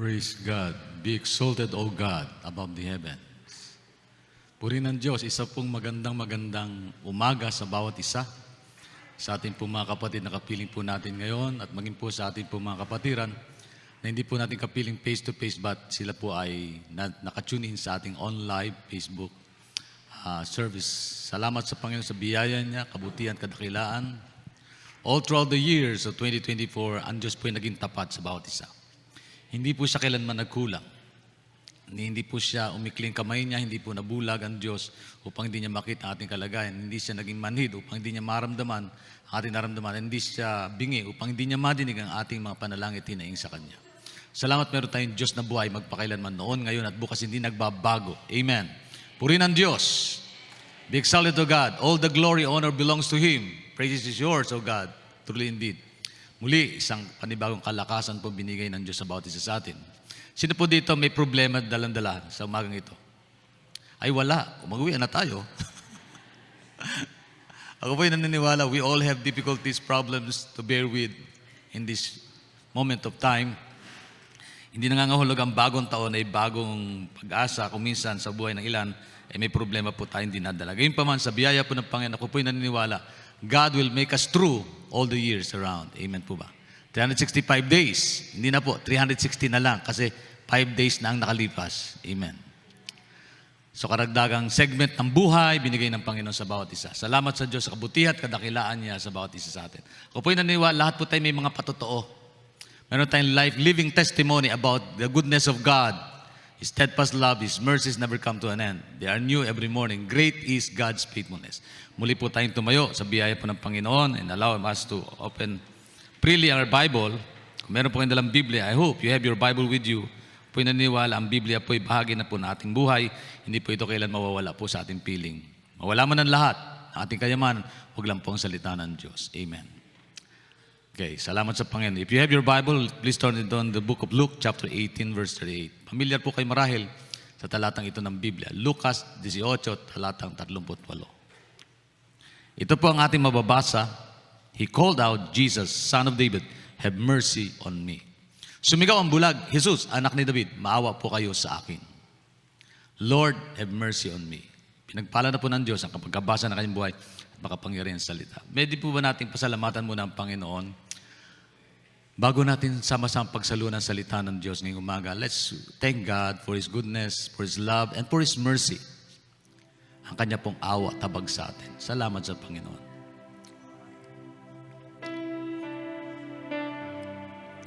Praise God. Be exalted, O God, above the heavens. Purihin ng Diyos, isa pong magandang umaga sa bawat isa. Sa ating po mga kapatid na kapiling po natin ngayon at maging po sa ating po mga kapatiran na hindi po natin kapiling face-to-face but sila po ay nakatune in sa ating on-live Facebook service. Salamat sa Panginoon sa biyaya niya, kabutihan, kadakilaan. All throughout the years of 2024, ang Diyos po ay naging tapat sa bawat isa. Hindi po siya kailanman nagkulang. Hindi po siya umikling kamay niya, hindi po nabulag ang Diyos upang hindi niya makita ang ating kalagayan. Hindi siya naging manhid upang hindi niya maramdaman ang ating naramdaman. Hindi siya bingi upang hindi niya madinig ang ating mga panalangin tinaing sa Kanya. Salamat meron tayong Diyos na buhay magpakailanman noon, ngayon at bukas hindi nagbabago. Amen. Purihin ang Diyos. Be exalted to God. All the glory, honor belongs to Him. Praise is yours, O God. Truly indeed. Muli, isang panibagong kalakasan po binigay ng Diyos sa bawat isa sa atin. Sino po dito may problema dalang-dala sa umagang ito? Ay wala. Mag-uwi na tayo. Ako po ay naniniwala, we all have difficulties, problems to bear with in this moment of time. Hindi nangangahulugan ang bagong taon ay bagong pag-asa. Kung minsan sa buhay ng ilan, ay may problema po tayong dinadala. Gayun pa man, sa biyaya po ng Panginoon, ako po ay naniniwala, God will make us through all the years around. Amen po ba? 365 days. Hindi na po, 360 na lang kasi 5 days na ang nakalipas. Amen. So karagdagang segment ng buhay, binigay ng Panginoon sa bawat isa. Salamat sa Diyos sa kabutihan at kadakilaan niya sa bawat isa sa atin. Ako po ay naniniwala, lahat po tayo may mga patotoo. Meron tayong life-living testimony about the goodness of God. His steadfast love, His mercies never come to an end. They are new every morning. Great is God's faithfulness. Muli po tayong tumayo sa biyaya po ng Panginoon and allow us to open freely our Bible. Kung meron po kayong dalang Biblia, I hope you have your Bible with you. Po naniniwala, ang Biblia po ay bahagi na po ng ating buhay. Hindi po ito kailan mawawala po sa ating piling. Mawala man ang lahat, ang ating kayamanan, huwag lang po ang salita ng Diyos. Amen. Okay, salamat sa Panginoon. If you have your Bible, please turn it on the book of Luke, chapter 18, verse 38. Familiar po kayo marahil sa talatang ito ng Biblia. Lucas 18, talatang 38. Ito po ang ating mababasa. He called out, Jesus, Son of David, have mercy on me. Sumigaw ang bulag, Jesus, anak ni David, maawa po kayo sa akin. Lord, have mercy on me. Pinagpala na po ng Diyos ang kapagkabasa ng kanyang buhay at makapangyarihan sa salita. Pwede po ba natin pasalamatan muna ang Panginoon? Bago natin sama-sama pagsaluhan ng salita ng Diyos ngayong umaga, let's thank God for His goodness, for His love, and for His mercy. Ang Kanya pong awa, tabag sa atin. Salamat sa Panginoon.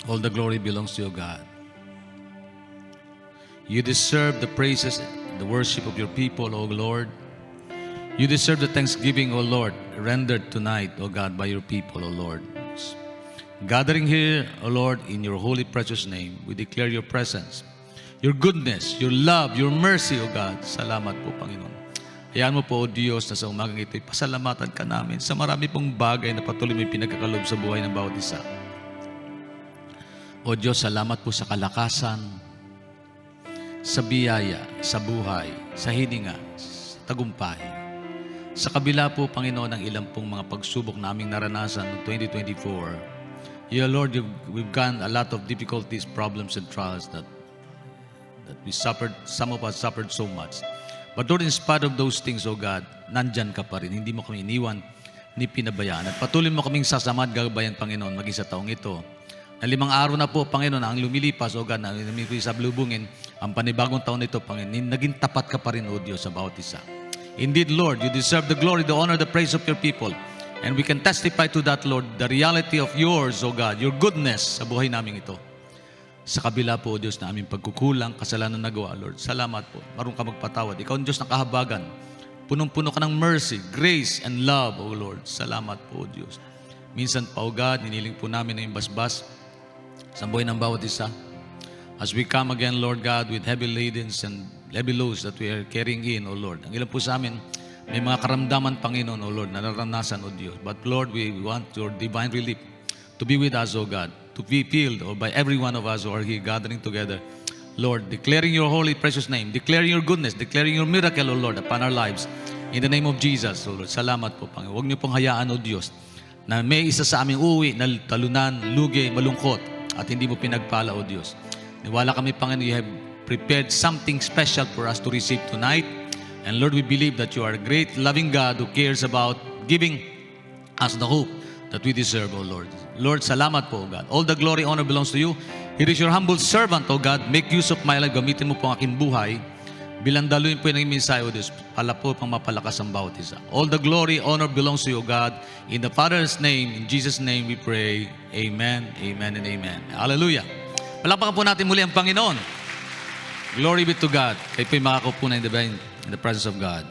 All the glory belongs to you, God. You deserve the praises, the worship of your people, O Lord. You deserve the thanksgiving, O Lord, rendered tonight, O God, by your people, O Lord. Gathering here, O Lord, in your holy precious name, we declare your presence, your goodness, your love, your mercy, O God. Salamat po, Panginoon. Hayaan mo po, O Diyos, na sa umagang ito, pasalamatan ka namin sa marami pong bagay na patuloy may pinagkakalob sa buhay ng bawat isa. O Diyos, salamat po sa kalakasan, sa biyaya, sa buhay, sa hininga, sa tagumpay. Sa kabila po, Panginoon, ng ilang pong mga pagsubok naming naranasan noong 2024, Lord, we've gone a lot of difficulties, problems, and trials that we suffered. Some of us suffered so much. But Lord, in spite of those things, O God, nandyan ka pa rin. Hindi mo kami iniwan, ni pinabayaan. At patuloy mo kaming sasama at gagabayan, Panginoon, maging sa taong ito. Na 5 araw na po, Panginoon, ang lumilipas, O God, na lumilipas sa lubungin, ang panibagong taon nito, Panginoon, naging tapat ka pa rin, O Diyos, sa bawat isa. Indeed, Lord, you deserve the glory, the honor, the praise of your people. And we can testify to that, Lord, the reality of yours, O God, your goodness sa buhay namin ito. Sa kabila po, O Diyos, na aming pagkukulang, kasalanan nagawa, Lord. Salamat po. Marunong ka magpatawad. Ikaw ang Diyos ng kahabagan. Punong-puno ka ng mercy, grace, and love, O Lord. Salamat po, O Diyos. Minsan pa, O God, hiniling po namin na yung basbas sa buhay ng bawat isa. As we come again, Lord God, with heavy ladens and heavy loads that we are carrying in, O Lord. Ang ilan po sa amin, may mga karamdaman, Panginoon, O Lord, na naranasan, O Diyos. But Lord, we want your divine relief to be with us, O God, to be filled by every one of us who are here gathering together. Lord, declaring your holy, precious name, declaring your goodness, declaring your miracle, O Lord, upon our lives. In the name of Jesus, O Lord. Salamat po, Panginoon. Huwag niyo pong hayaan, O Diyos, na may isa sa aming uwi na talunan, lugi, malungkot, at hindi mo pinagpala, O Diyos. Niwala kami, Panginoon, you have prepared something special for us to receive tonight. And Lord, we believe that you are a great, loving God who cares about giving us the hope that we deserve, O Lord. Lord, salamat po, O God. All the glory, honor belongs to you. Here is your humble servant, O God. Make use of my life. Gamitin mo po ang aking buhay. Bilandaluin po yung mensahe, O Diyos. Pala po pang mapalakas ang bawat isa. All the glory, honor belongs to you, O God. In the Father's name, in Jesus' name we pray. Amen, amen, and amen. Hallelujah. Palakpakan po natin muli ang Panginoon. Glory be to God. Kayo po'y makakaupo na in the presence of God.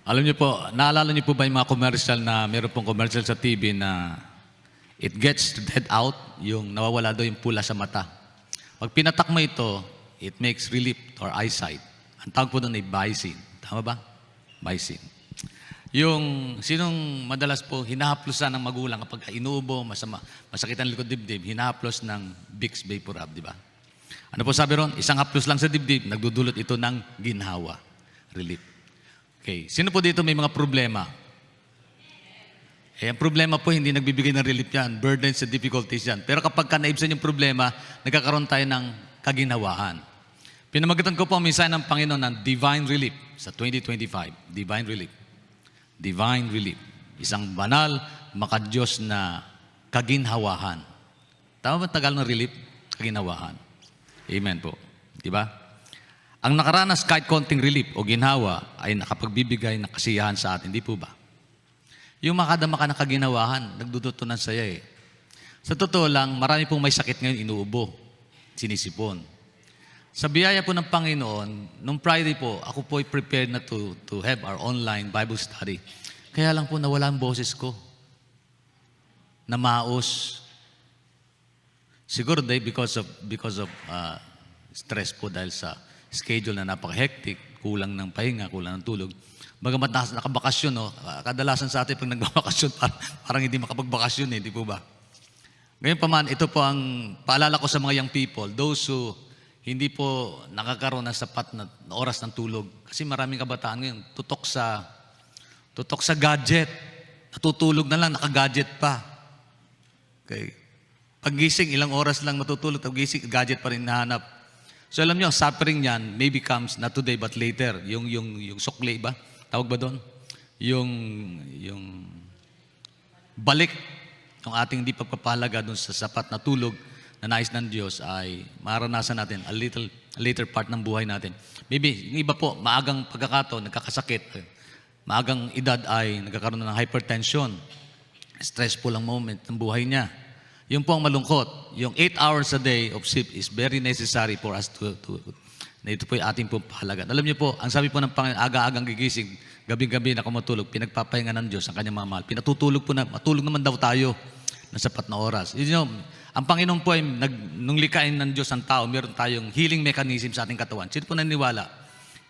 Alam niyo po, naalala niyo po ba yung mga commercial na meron pong commercial sa TV na it gets dead out, yung nawawala daw yung pula sa mata. Pag pinatak mo ito, it makes relief to our eyesight. Ang tawag po doon ay Baisin. Tama ba? Baisin. Yung sinong madalas po hinahaplosan ng magulang kapag inuubo, masakit ang likod dibdib, hinahaplos ng Vicks Vaporub, di ba? Ano po sabi ron? Isang haplos lang sa dibdib, nagdudulot ito ng ginhawa. Relief. Okay. Sino po dito may mga problema? Ang problema po, hindi nagbibigay ng relief yan. Burdens and difficulties yan. Pero kapag naibsan yung problema, nagkakaroon tayo ng kaginhawahan. Pinamagatan ko po ang mensahe ng Panginoon ng divine relief sa 2025. Divine relief. Divine relief. Isang banal, makadiyos na kaginhawahan. Tama ba tagal ng relief? Kaginhawahan. Amen po. Diba? Ang nakaranas kahit konting relief o ginhawa ay nakapagbibigay ng kasiyahan sa atin. Di po ba? Yung makadama ka ng kaginawahan, nagduduto ng saya eh. Sa totoo lang, marami pong may sakit ngayon, inuubo, sinisipon. Sa biyaya po ng Panginoon, nung Friday po, ako po ay prepared na to have our online Bible study. Kaya lang po nawala ang boses ko. Namaos. Siguro dahil because of stress po dahil sa schedule na napaka-hectic, kulang ng pahinga, kulang ng tulog. Bagamat nakabakasyon, no? Kadalasan sa atin pag nagbabakasyon, parang hindi makapagbakasyon eh, di po ba? Ngayon pa man, ito po ang paalala ko sa mga young people, those who hindi po nakakaroon ng sapat na oras ng tulog. Kasi maraming kabataan ngayon, tutok sa gadget. Natutulog na lang, naka-gadget pa. Okay. Paggising, ilang oras lang matutulog, paggising, gadget pa rin nahanap. So alam niyo, suffering niyan maybe comes not today but later. Yung sukli ba? Tawag ba doon? Yung balik ng ating di pagpapahalaga doon sa sapat na tulog na nais ng Diyos ay maranasan natin a later part ng buhay natin. Maybe, yung iba po, maagang pagkakataon, nagkakasakit. Maagang edad ay nagkakaroon na ng hypertension. Stressful ang moment ng buhay niya. Yung po ang malungkot. Yung 8 hours a day of sleep is very necessary for us na ito po yung ating pong pahalagan. Alam niyo po, ang sabi po ng Panginoon, aga-agang gigising, gabing-gabi na kumatulog, pinagpapahinga ng Diyos ang kanyang mga mahal. Pinatutulog po na, matulog naman daw tayo ng sapat na oras. You know, ang Panginoon po ay, nung likain ng Diyos ang tao, meron tayong healing mechanism sa ating katawan. Sino po naniniwala?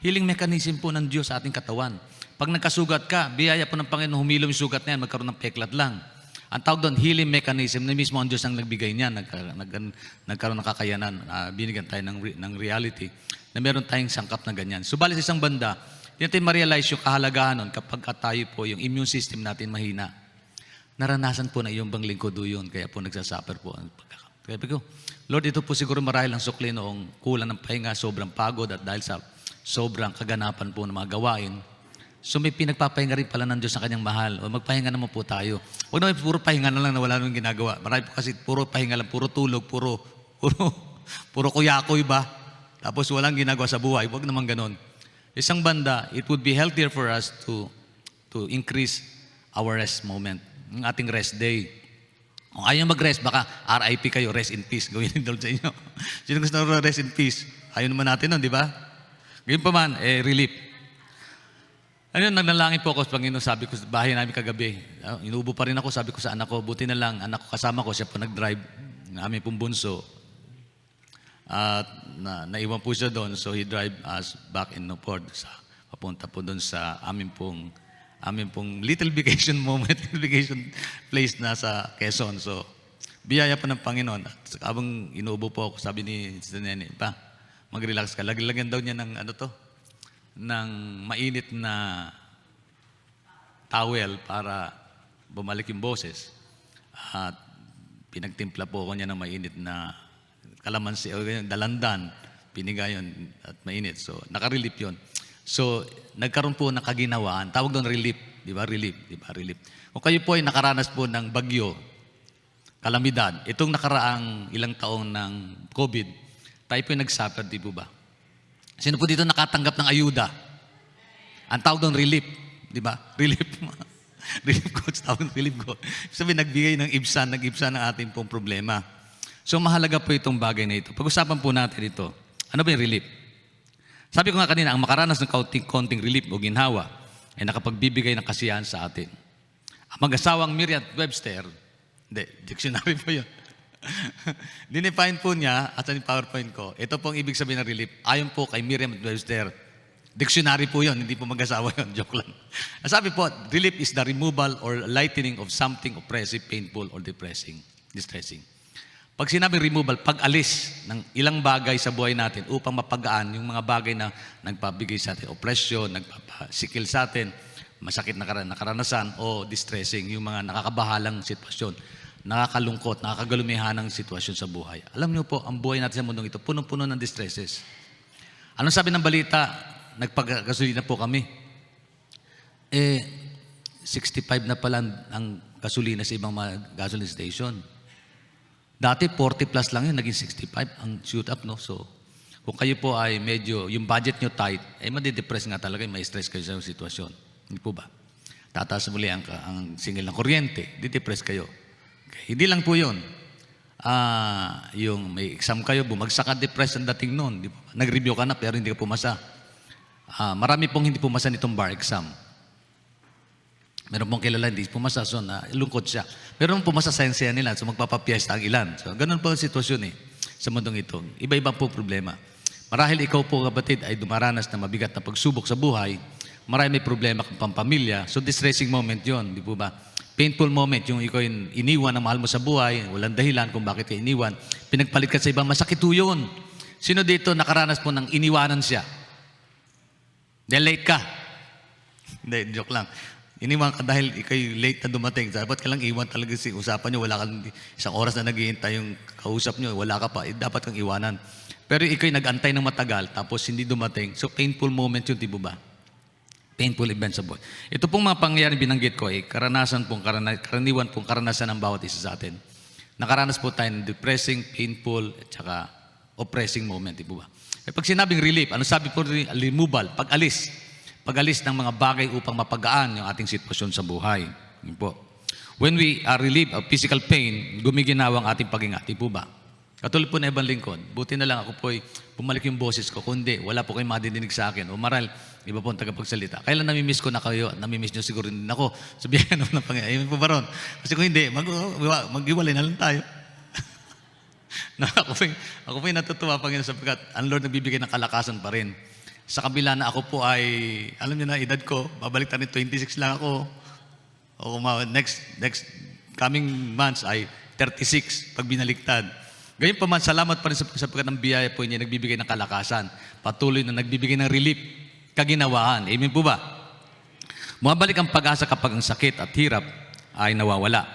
Healing mechanism po ng Diyos sa ating katawan. Pag nagkasugat ka, biyaya po ng Panginoon, humilom yung sugat na yan, magkaroon ng peklat lang. Ang tawag doon, healing mechanism, na mismo ang Diyos ang nagbigay niya, nagkaroon ng kakayanan, binigyan tayo ng reality, na meron tayong sangkap na ganyan. Subalit sa isang banda, hindi natin ma-realize yung kahalagahan nun kapag tayo po, yung immune system natin mahina. Naranasan po na iyong bang lingkod yun, kaya po nagsasuffer po. Kaya ko, Lord, ito po siguro marahil ang sukli noong kulang ng pahinga, sobrang pagod, at dahil sa sobrang kaganapan po ng mga gawain, so may pinagpapahinga rin pala ng Diyos sa kanyang mahal. O magpahinga naman po tayo. Huwag naman puro pahinga na lang na wala nang ginagawa. Marami po kasi puro pahinga lang, puro tulog, puro kuyakoy ba? Tapos walang ginagawa sa buhay. Huwag naman ganon. Isang banda, it would be healthier for us to increase our rest moment. Ang ating rest day. Kung ayaw mag-rest, baka RIP kayo, rest in peace. Gawin din doon sa inyo. Sino gusto na rest in peace? Ayaw naman natin nun, di ba? Ngayon pa man, relief. Ano, nagnalangin po ako sa Panginoon, sabi ko sa bahay namin kagabi. Inuubo pa rin ako, sabi ko sa anak ko, buti na lang, anak ko kasama ko, siya po nag-drive, ng aming pong bunso. At naiwan po siya doon, so he drive us back in Newport, papunta po doon sa aming pong little vacation moment, vacation place na sa Quezon. So, biyaya po ng Panginoon. At habang inuubo po ako, sabi ni Sister Nene, pa, mag-relax ka. Lagyan daw niya ng ng mainit na towel para bumalik yung boses. At Pinagtimpla po ako niya ng mainit na kalamansi o dalandan. Piniga yun at mainit. So, nakarelief yun. So, nagkaroon po ng kaginawaan. Tawag doon relief. Di ba? Relief. Di ba? Relief. Kung kayo po ay nakaranas po ng bagyo, kalamidad, itong nakaraang ilang taong ng COVID, tayo po ay nag-suffer, di po ba? Sino po dito nakatanggap ng ayuda? Ang tawag doon relief. Di ba? Relief. Relief coach, tawag doon relief coach. Sabi, nagbigay ng ibsan, nag-ibsan ng ating pong problema. So, mahalaga po itong bagay na ito. Pag-usapan po natin ito. Ano ba yung relief? Sabi ko nga kanina, ang makaranas ng konting relief o ginhawa ay nakapagbibigay ng kasiyahan sa atin. Ang mag-asawang Merriam-Webster, hindi, dictionary po yun. Dinefine po niya, at sa PowerPoint ko, ito pong ibig sabihin ng relief, ayon po kay Merriam-Webster. Dictionary po yun, hindi po mag-asawa yun, joke lang. Sabi po, relief is the removal or lightening of something oppressive, painful, or distressing. Pag sinabing removal, pag-alis ng ilang bagay sa buhay natin upang mapagaan yung mga bagay na nagpabigay sa atin, oppression, nagpapasikil sa atin, masakit na karanasan o distressing, yung mga nakakabahalang sitwasyon, nakakalungkot, nakakagalumihanang sitwasyon sa buhay. Alam niyo po, ang buhay natin sa mundong ito, punong-puno ng distresses. Anong sabi ng balita? Nagpagasolina po kami. 65 na pala ang gasolina sa ibang mga gasoline station. Dati 40 plus lang yun, naging 65 ang shoot up, no? So, kung kayo po ay medyo, yung budget nyo tight, madidepress nga talaga, may stress kayo sa sitwasyon. Hindi po ba? Tataas muli ang singil ng kuryente, didepress kayo. Okay. Hindi lang po yun. Yung may exam kayo, bumagsak ka, depressed ang dating noon. Di po ba? Nag-review ka na pero hindi ka pumasa. Marami pong hindi pumasa nitong bar exam. Meron pong kilala hindi pumasa, so lungkot siya. Meron pong pumasa sa sensya nila, so magpapapiesta ang ilan. So ganun po ang sitwasyon sa mundong ito. Iba-iba po problema. Marahil ikaw po kapatid ay dumaranas na mabigat na pagsubok sa buhay, marami may problema kang pampamilya, so distressing moment yon, di po ba? Painful moment, yung ikaw iniwan ng mahal mo sa buhay, walang dahilan kung bakit ka iniwan, pinagpalit ka sa ibang, masakit po yun. Sino dito nakaranas po ng iniwanan siya? Dahil late ka. Hindi, joke lang. Iniwan ka dahil ikay late na dumating. Dapat ka lang iwan talaga si usapan nyo. Wala kang isang oras na naghihintay yung kausap nyo. Wala ka pa. Dapat kang iwanan. Pero ikay nag-antay ng matagal tapos hindi dumating. So painful moment yun, di ba? Painful event sa buhay. Ito pong mga pangyayari binanggit ko ay karaniwan pong karanasan ng bawat isa sa atin. Nakaranas po tayo ng depressing, painful, at saka oppressing moment, di ba? Pag sinabing relief, ano sabi po removal, pag-alis. Pag-alis ng mga bagay upang mapagaan yung ating sitwasyon sa buhay. Yun po. When we are relieved of physical pain, gumiginawa ang ating pag-ingat, di po ba? Katulad po na ibang lingkod, buti na lang ako po ay bumalik yung boses ko. Kundi, wala po kayong madidinig sa akin. O maral, iba po ang tagapagsalita. Kailan namimiss ko na kayo at namimiss nyo siguro din ako. Sabihin naman ng Panginoon. Ayun po ba ron? Kasi kung hindi, mag-iwalay na lang tayo. Ako po yung natutuwa, Panginoon, sapagkat ang Lord nagbibigay ng kalakasan pa rin. Sa kabila na ako po ay, alam niyo na, edad ko, babalik tayo 26 lang ako. O next coming months ay 36 pag binaliktad. Ganyan pa man, salamat pa rin sapagkat ng biyaya po niya nagbibigay ng kalakasan. Patuloy na nagbibigay ng relief, kaginawaan. Amen po ba? Bumabalik ang pag-asa kapag ang sakit at hirap ay nawawala.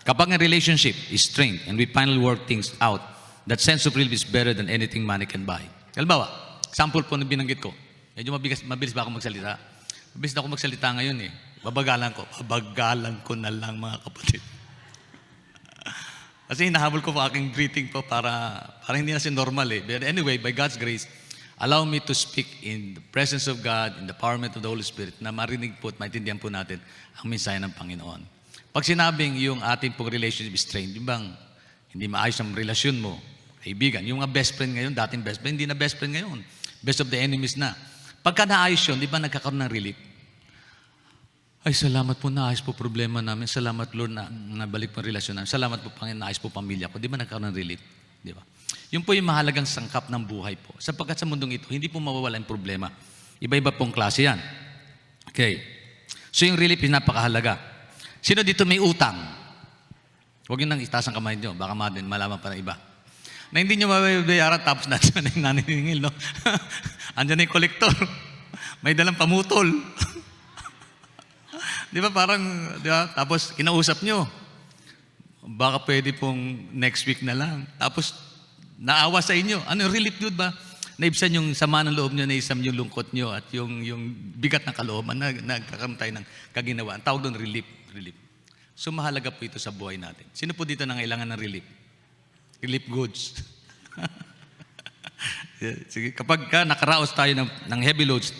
Kapag ang relationship is strained and we finally work things out, that sense of relief is better than anything money can buy. Halimbawa, sample po na binanggit ko. Medyo mabilis ba ako magsalita? Mabilis na ako magsalita ngayon eh. Babagalan ko na lang mga kapatid. Kasi hinahabol ko po aking greeting po para hindi na normal eh. But anyway, by God's grace, allow me to speak in the presence of God, in the empowerment of the Holy Spirit, na marinig po at maintindihan po natin ang mensahe ng Panginoon. Pag sinabing yung ating pong relationship is strained, yung bang hindi maayos ang relasyon mo, kaibigan, yung mga best friend ngayon, dating best friend, hindi na best friend ngayon. Best of the enemies na. Pagka naayos yun, di ba nagkakaroon ng relief? Ay, salamat po, naayos po problema namin. Salamat, Lord, na nabalik po ang relasyon namin. Salamat po, Panginoon, naayos po pamilya ko. Di ba nagkakaroon ng relief? Di ba? Yun po yung mahalagang sangkap ng buhay po. Sapagkat sa mundong ito, hindi po mawawala yung problema. Iba-iba pong klase yan. Okay. So yung relief is napakahalaga. Sino dito may utang? Huwag yun nang itaas ang kamay nyo. Baka malaman pa ng iba. Na hindi nyo mabayaran tapos nandiyan na yung naniningil, no? Andiyan na yung kolektor. May dalang pamutol. Di ba parang, di ba? Tapos kinausap nyo. baka pwede pong next week na lang. Tapos, naawa sa inyo. Ano, relief yun ba? Naibsan yung sama ng loob nyo, naibsan yung lungkot nyo at yung bigat ng kalooban na nagkakaroon tayo ng kaginawaan. Tawag doon, relief. Relief. So, mahalaga po ito sa buhay natin. Sino po dito nangailangan ng relief? Relief goods. Sige, kapag nakaraos tayo ng heavy loads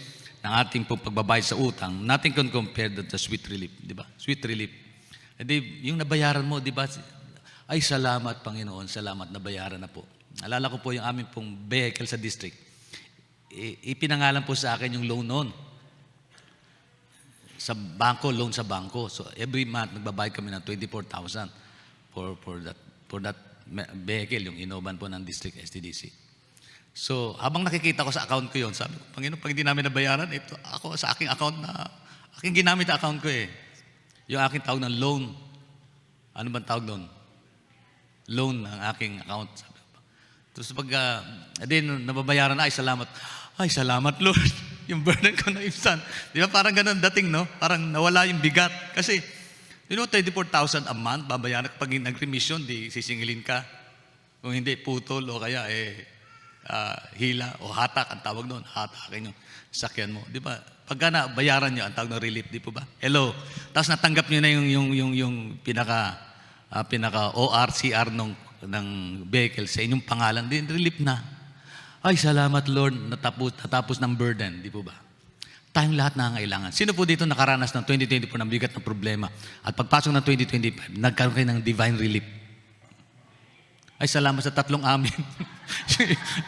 ng ating pong pagbabayad sa utang, natin can compare that to sweet relief, di ba? Sweet relief. E di, yung nabayaran mo, di ba? Ay, salamat Panginoon, salamat, nabayaran na po. Alala ko po yung aming pong vehicle sa district. Ipinangalan po sa akin yung loan noon. Sa bangko, loan sa bangko. So every month, nagbabayad kami ng 24,000 for that vehicle, yung inoban po ng district STDC. So, habang nakikita ko sa account ko yon, sabi ko, Panginoon, pag hindi namin nabayaran, ito ako sa aking account na, aking ginamit na account ko eh. Yung aking tawag ng loan. Ano bang tawag doon? Loan ng aking account. Sabi ko. Tapos pag, nababayaran na, ay salamat Lord. Yung burden ko na ibsan. Di ba parang ganun dating, no? Parang nawala yung bigat. Kasi, 24,000 a month, babayaran kapag nag-remission, di sisingilin ka. Kung hindi, putol o kaya, hila o hatak, ang tawag doon, hatakin yung sakyan mo. Di ba? Pagka bayaran nyo, ang tawag ng relief, di po ba? Hello. Tapos natanggap nyo na yung pinaka ORCR ng vehicle sa inyong pangalan, din relief na. Ay, salamat Lord, natapos ng burden, di po ba? Tayong lahat nangangailangan. Sino po dito nakaranas ng 2024 ng bigat ng problema at pagpasok ng 2025, nagkaroon kayo ng divine relief? Ay, salamat sa tatlong amin.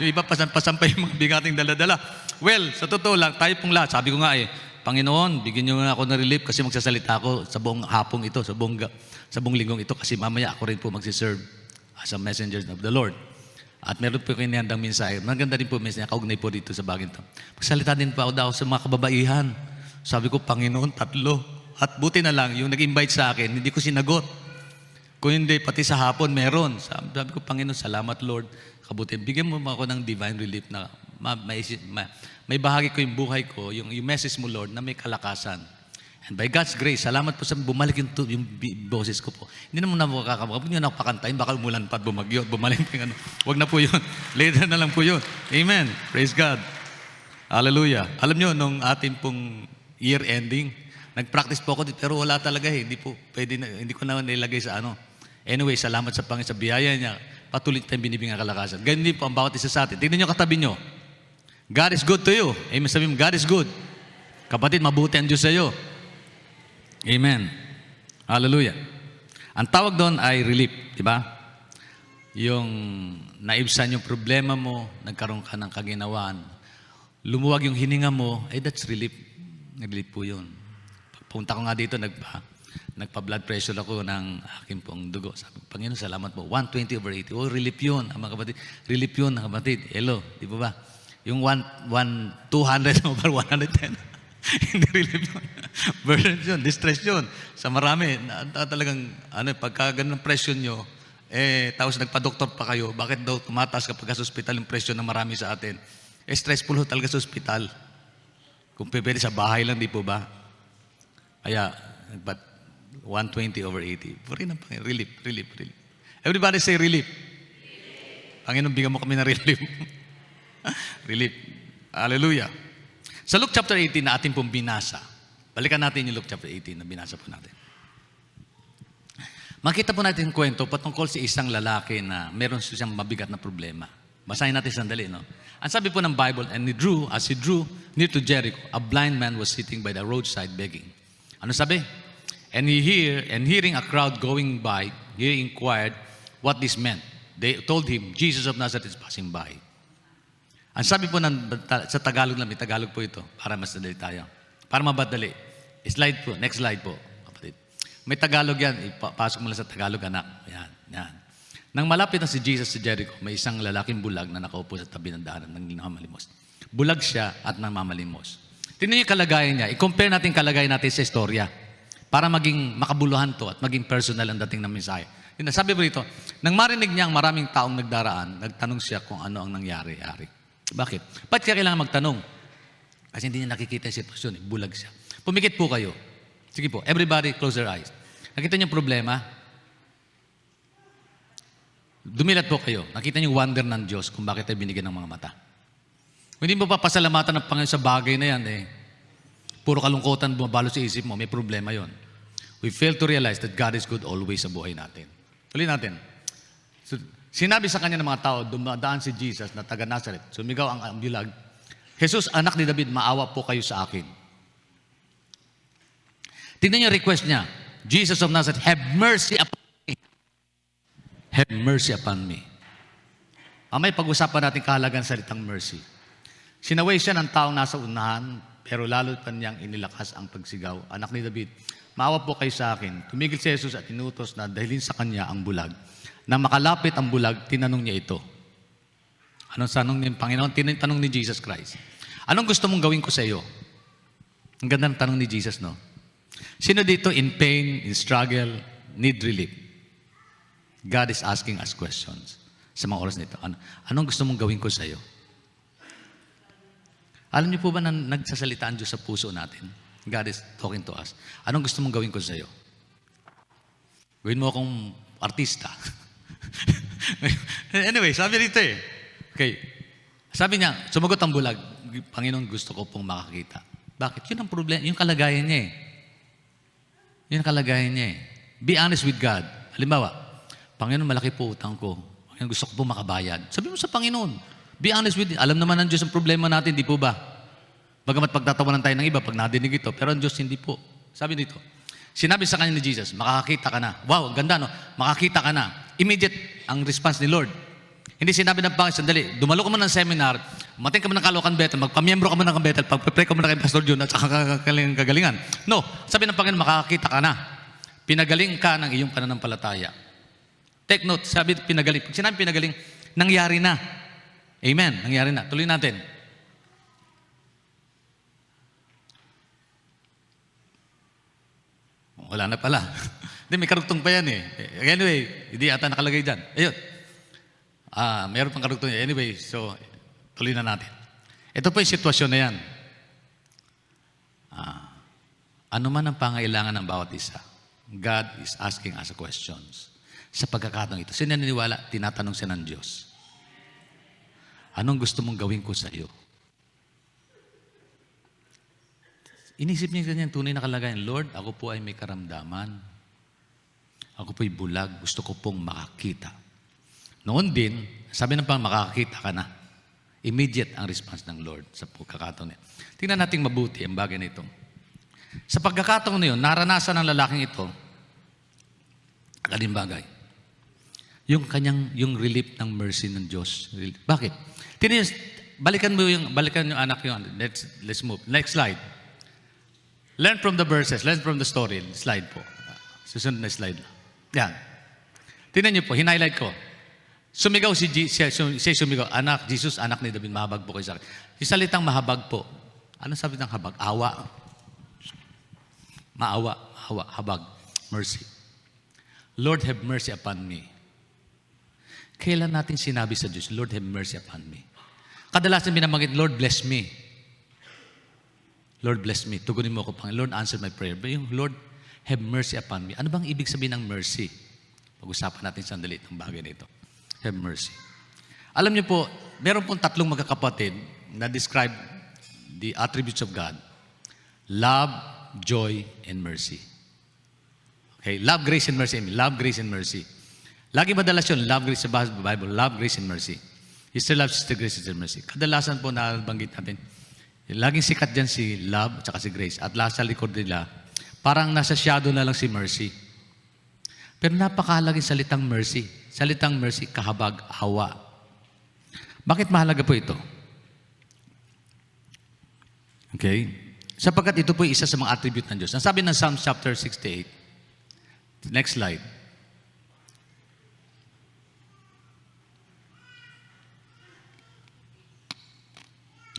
Yung iba pasan-pasan pa yung mga bigating dala-dala. Well, sa totoo lang, tayo pong lahat, sabi ko nga Panginoon, bigyan niyo nga ako ng relief kasi magsasalita ako sa buong hapong ito, sa buong linggong ito kasi mamaya ako rin po magsiserve as a messenger of the Lord. At meron po kayo nihandang mensahe. Maganda rin po mensahe, kaugnay po dito sa bagay ito. Magsalita din po ako daw sa mga kababaihan. Sabi ko, Panginoon, 3. At buti na lang, yung nag-invite sa akin, hindi ko sinagot. Kung hindi, pati sa hapon, meron. Sabi ko, Panginoon, salamat Lord. Kabuti, bigyan mo ako ng divine relief na may bahagi ko yung buhay ko, yung message mo Lord na may kalakasan. And by God's grace, salamat po sa bumalik yung boses ko po. Hindi naman na makakabaka. Huwag nyo na pakantayin, baka umulan pa at bumagyo at bumalik pa yung ano. Huwag na po yun. Later na lang po yun. Amen. Praise God. Hallelujah. Alam nyo, nung ating pong year ending, nag-practice po ako, pero wala talaga eh. Hindi po, pwede na, hindi ko na nilagay sa ano. Anyway, salamat sa Panginoon, sa biyaya niya. Patuloy tayong binibigyan kalakasan. Ganyan din po ang bawat isa sa atin. Tignan nyo katabi nyo. God is good to you. Amen. Sabihin mo, God is good. Kapatid, mabuti ang Diyos sa iyo. Amen. Hallelujah. Ang tawag doon ay relief, di ba? Yung naibsan yung problema mo, nagkaroon ka ng kaginawaan, lumuwag yung hininga mo, that's relief. Relief po yun. Punta ko nga dito, nagpa-blood pressure ako ng aking pong dugo. Sabi ko, Panginoon, salamat po. 120/80. Oh, relief yun, mga kapatid. Relief yun, mga kapatid. Hello, di ba ba? Yung 200/110. Hindi relief yun. Burden yun, distress yun. Sa marami, talagang, pagka ganun presyon nyo, tapos nagpa-doktor pa kayo, bakit daw tumataas kapag sa hospital yung presyon ng marami sa atin? Stressful ho talaga sa hospital. Kung pwede sa bahay lang, di po ba? Kaya, but 120/80. Puri na Panginoon. Relief. Everybody say relief. Panginoon, bigyan mo kami ng relief. Relief. Hallelujah. Sa Luke chapter 18 na ating pong binasa, balikan natin yung Luke chapter 18 na binasa po natin. Makita po natin yung kwento patungkol sa isang lalaki na meron siyang mabigat na problema. Basahin natin sandali, no? Ang sabi po ng Bible, and as he drew near to Jericho, a blind man was sitting by the roadside begging. Ano sabi? And hearing a crowd going by, he inquired what this meant. They told him, Jesus of Nazareth is passing by. Ang sabi po sa Tagalog lang, may Tagalog po ito, para mas nadali tayo. Para mabadali. Slide po, next slide po, kapatid. May Tagalog yan, ipasok mo lang sa Tagalog, anak. Yan. Nang malapit na si Jesus sa Jericho, may isang lalaking bulag na nakaupo sa tabi ng daanan ng namamalimos. Bulag siya at namamalimos. Tingnan niyo yung kalagayan niya. I-compare natin yung kalagayan natin sa istorya para maging makabuluhan to at maging personal ang dating ng mensahe. Yun, sabi po rito, nang marinig niya ang maraming taong nagdaraan, nagtanong siya kung ano ang nangyari-ari. Bakit? Ba't kaya kailangan magtanong? Kasi hindi niya nakikita yung sitwasyon. Bulag siya. Pumikit po kayo. Sige po, everybody close their eyes. Nakita niyo yung problema? Dumilat po kayo. Nakita niyo yung wonder ng Diyos kung bakit tayo binigyan ng mga mata. Kung hindi mo papasalamatan ng Panginoon sa bagay na yan, puro kalungkutan bumabalo sa isip mo, may problema yon. We fail to realize that God is good always sa buhay natin. Tuloy natin. So, sinabi sa kanya ng mga tao, dumadaan si Jesus na taga Nazareth. Sumigaw ang bulag, Jesus, anak ni David, maawa po kayo sa akin. Tingnan niyo request niya. Jesus of Nazareth, have mercy upon me. Have mercy upon me. May pag-usapan natin kahalagan sa salitang mercy. Sinaway siya ng taong nasa unahan, pero lalo pa niyang inilakas ang pagsigaw. Anak ni David, maawa po kayo sa akin. Tumigil si Jesus at inutos na dahilin sa kanya ang bulag. Nang makalapit ang bulag, tinanong niya ito. Anong tanong ni Panginoon? Tinanong ni Jesus Christ. Anong gusto mong gawin ko sa iyo? Ang ganda ng tanong ni Jesus, no? Sino dito in pain, in struggle, need relief? God is asking us questions sa mga oras nito. Anong gusto mong gawin ko sa iyo? Alam niyo po ba na nagsasalita ang Diyos sa puso natin? God is talking to us. Anong gusto mong gawin ko sa iyo? Gawin mo akong artista. Anyway, sabi dito Okay. Sabi niya, sumagot ang bulag, Panginoon, gusto ko pong makakita. Bakit? Yun ang problema. Yung kalagayan niya Yun ang kalagayan niya Be honest with God. Halimbawa, Panginoon, malaki po utang ko. Panginoon, gusto ko po makabayad. Sabi mo sa Panginoon. Be honest with Him. Alam naman ng Diyos ang problema natin, di po ba? Bagamat pagtatawanan tayo ng iba, pag nadinig ito, pero ang Diyos hindi po. Sabi dito, sinabi sa kanya ni Jesus, makakakita ka na. Wow, ganda no? Makakita ka na. Immediate ang response ni Lord. Hindi sinabi ng Panginoon, sandali, dumalo ka mo ng seminar, umating ka mo ng Caloocan Bethel, magpamiyembro ka mo ng Bethel, pag-pray ka mo na kay Pastor John at saka kagalingan. No, sabi ng Panginoon, makakakita ka na. Pinagaling ka ng iyong pananampalataya. Take note, sabi pinagaling. Pag sinabi pinagaling, nangyari na. Amen, nangyari na. Tuloy natin. Wala na pala. Hindi, may karugtong pa yan Anyway, hindi ata nakalagay dyan. Ayun. Mayroon pang karugtong yan. Anyway, so, tuloy na natin. Ito po yung sitwasyon na yan. Ano man ang pangailangan ng bawat isa, God is asking us questions. Sa pagkakataong ito, sino naniniwala, tinatanong siya ng Diyos. Anong gusto mong gawin ko sa iyo? Inisip niya ganyan, tunay na kalagayan, Lord, ako po ay may karamdaman. Ako po ay bulag, gusto ko pong makakita. Noon din, sabi ng makakakita ka na. Immediate ang response ng Lord sa pagkakataon niya. Tingnan natin mabuti ang bagay na ito. Sa pagkakataon na yun, naranasan ng lalaking ito, kaling bagay. Yung relief ng mercy ng Diyos. Bakit? Balikan yung anak yun. Let's move. Next slide. Learn from the verses. Learn from the story. Slide po. Susunod na slide. Yan. Tingnan niyo po, hinighlight ko. Sumigaw sumigaw, anak, Jesus, anak ni David, mahabag po kayo sa akin. Yung salitang mahabag po. Ano sabi ng habag? Awa. Maawa, habag, mercy. Lord, have mercy upon me. Kailan natin sinabi sa Diyos, Lord, have mercy upon me? Kadalasan binamagit, Lord, bless me. Lord, bless me. Tugunin mo ako, Panginoon. Lord, answer my prayer. But yung Lord, have mercy upon me. Ano bang ibig sabihin ng mercy? Pag-usapan natin sandali itong bagay na ito. Have mercy. Alam niyo po, meron pong tatlong magkakapatid na describe the attributes of God. Love, joy, and mercy. Okay, love, grace, and mercy. Love, grace, and mercy. Lagi madalas yun, love, grace sa Bible, love, grace, and mercy. Sister love, sister grace, sister mercy. Kadalasan po nabanggit natin, laging sikat dyan si love at saka si grace. At last sa likod nila, parang nasa shadow na lang si mercy. Pero napakalaging salitang mercy. Salitang mercy, kahabag, awa. Bakit mahalaga po ito? Okay? Sapagkat ito po isa sa mga attribute ng Diyos. Ang sabi ng Psalm chapter 68. Next slide.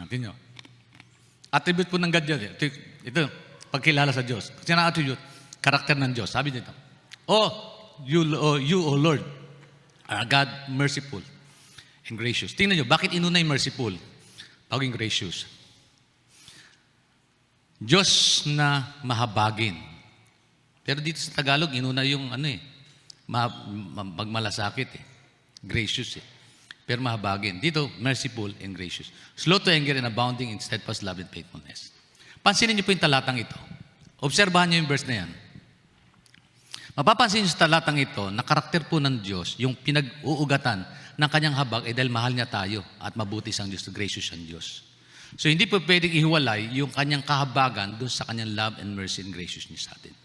Natin nyo. Attribute po ng God yun. Ito, pagkilala sa Diyos. Kasi na attribute, karakter ng Diyos. Sabi dito, you, O Lord, are God merciful and gracious. Tingnan nyo, bakit inuna yung merciful? Paging gracious. Diyos na mahabagin. Pero dito sa Tagalog, inuna yung magmalasakit Gracious eh. Pero mahabagin. Dito, merciful and gracious. Slow to anger and abounding in steadfast love and faithfulness. Pansinin niyo po yung talatang ito. Obserbahan niyo yung verse na yan. Mapapansin niyo sa talatang ito na karakter po ng Diyos, yung pinag-uugatan ng kanyang habag ay dahil mahal niya tayo at mabuti siyang Diyos, gracious ang Diyos. So hindi po pwedeng ihiwalay yung kanyang kahabagan doon sa kanyang love and mercy and graciousness sa atin.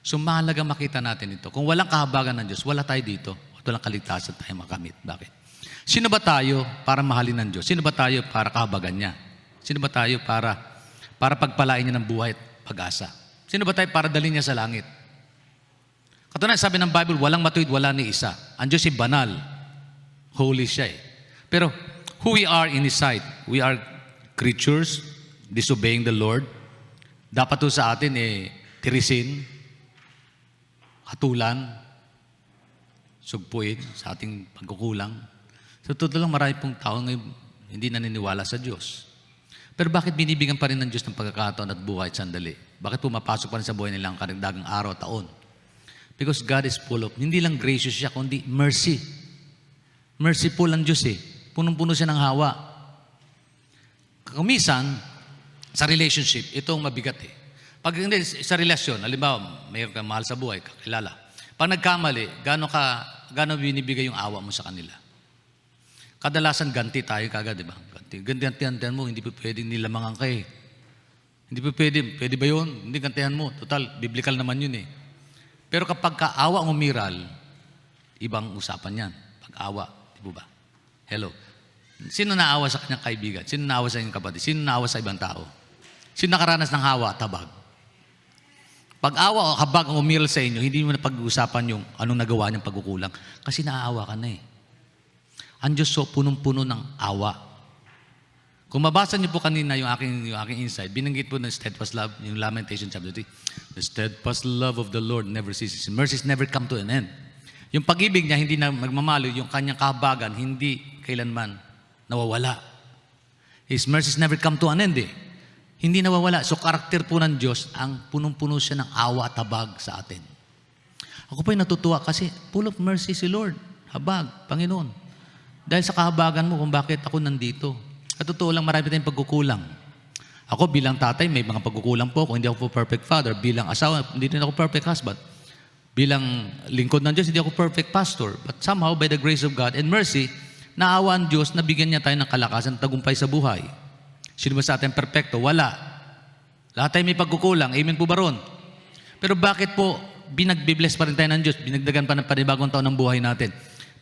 So mahalaga makita natin ito. Kung walang kahabagan ng Diyos, wala tayo dito at walang kaligtasan tayo makamit. Bakit? Sino ba tayo para mahalin ng Diyos? Sino ba tayo para kahabagan niya? Sino ba tayo para pagpalain niya ng buhay at pag-asa? Sino ba tayo para dalhin niya sa langit? Katunayan, sabi ng Bible, walang matuwid, wala ni isa. Ang Diyos ay banal. Holy siya eh. Pero who we are in His sight, we are creatures disobeying the Lord. Dapat to sa atin tirisin, hatulan, sugpuin sa ating pagkukulang. Sa totoo lang, marami pong tao ngayon hindi naniniwala sa Diyos. Pero bakit binibigyan pa rin ng Diyos ng pagkakataon at buhay at sandali? Bakit pumapasok pa rin sa buhay nilang karagdagang araw at taon? Because God is full of, hindi lang gracious siya, kundi mercy. Merciful ang Diyos eh. Punong-puno siya ng hawa. Kumisan, sa relationship, ito ang mabigat eh. Pag hindi, sa relasyon, halimbawa, mayroon kang mahal sa buhay, kakilala. Pag nagkamali, gaano binibigay yung awa mo sa kanila? Kadalasan ganti tayo kagad, di ba? Gantihan mo, hindi pa pwedeng nilamangan ka eh. Hindi pa pwede ba yun? Hindi gantihan mo. Total, biblical naman yun eh. Pero kapag kaawa ang umiral, ibang usapan yan. Pag-awa, di ba? Hello. Sino naawa sa kanyang kaibigan? Sino naawa sa inyong kapatid? Sino naawa sa ibang tao? Sino nakaranas ng hawa at habag? Pag-awa o habag ang umiral sa inyo, hindi mo na pag-uusapan yung anong nagawa niyang pagkukulang. Kasi naaawa ka na eh. Ang Diyos so punong-puno ng awa. Kung mabasa niyo po kanina yung aking insight, binanggit po ng steadfast love, yung Lamentation chapter 3. The steadfast love of the Lord never ceases. Mercies never come to an end. Yung pag-ibig niya, hindi na magmamalo, yung kanyang kahabagan, hindi kailanman nawawala. His mercies never come to an end eh. Hindi nawawala. So karakter po ng Diyos, ang punong-puno siya ng awa at habag sa atin. Ako po ay natutuwa kasi full of mercy si Lord. Habag, Panginoon. Dahil sa kahabagan mo kung bakit ako nandito. At totoo lang, marami tayong pagkukulang. Ako bilang tatay, may mga pagkukulang po. Kung hindi ako po perfect father, bilang asawa, hindi rin ako perfect husband. Bilang lingkod ng Diyos, hindi ako perfect pastor. But somehow, by the grace of God and mercy, naawa ang Diyos na bigyan niya tayo ng kalakasan at tagumpay sa buhay. Sino ba sa atin perfecto? Wala. Lahat tayo may pagkukulang. Amen po ba ron? Pero bakit po binagbibless pa rin tayo ng Diyos? Binagdagan pa ng panibagong taon ng buhay natin?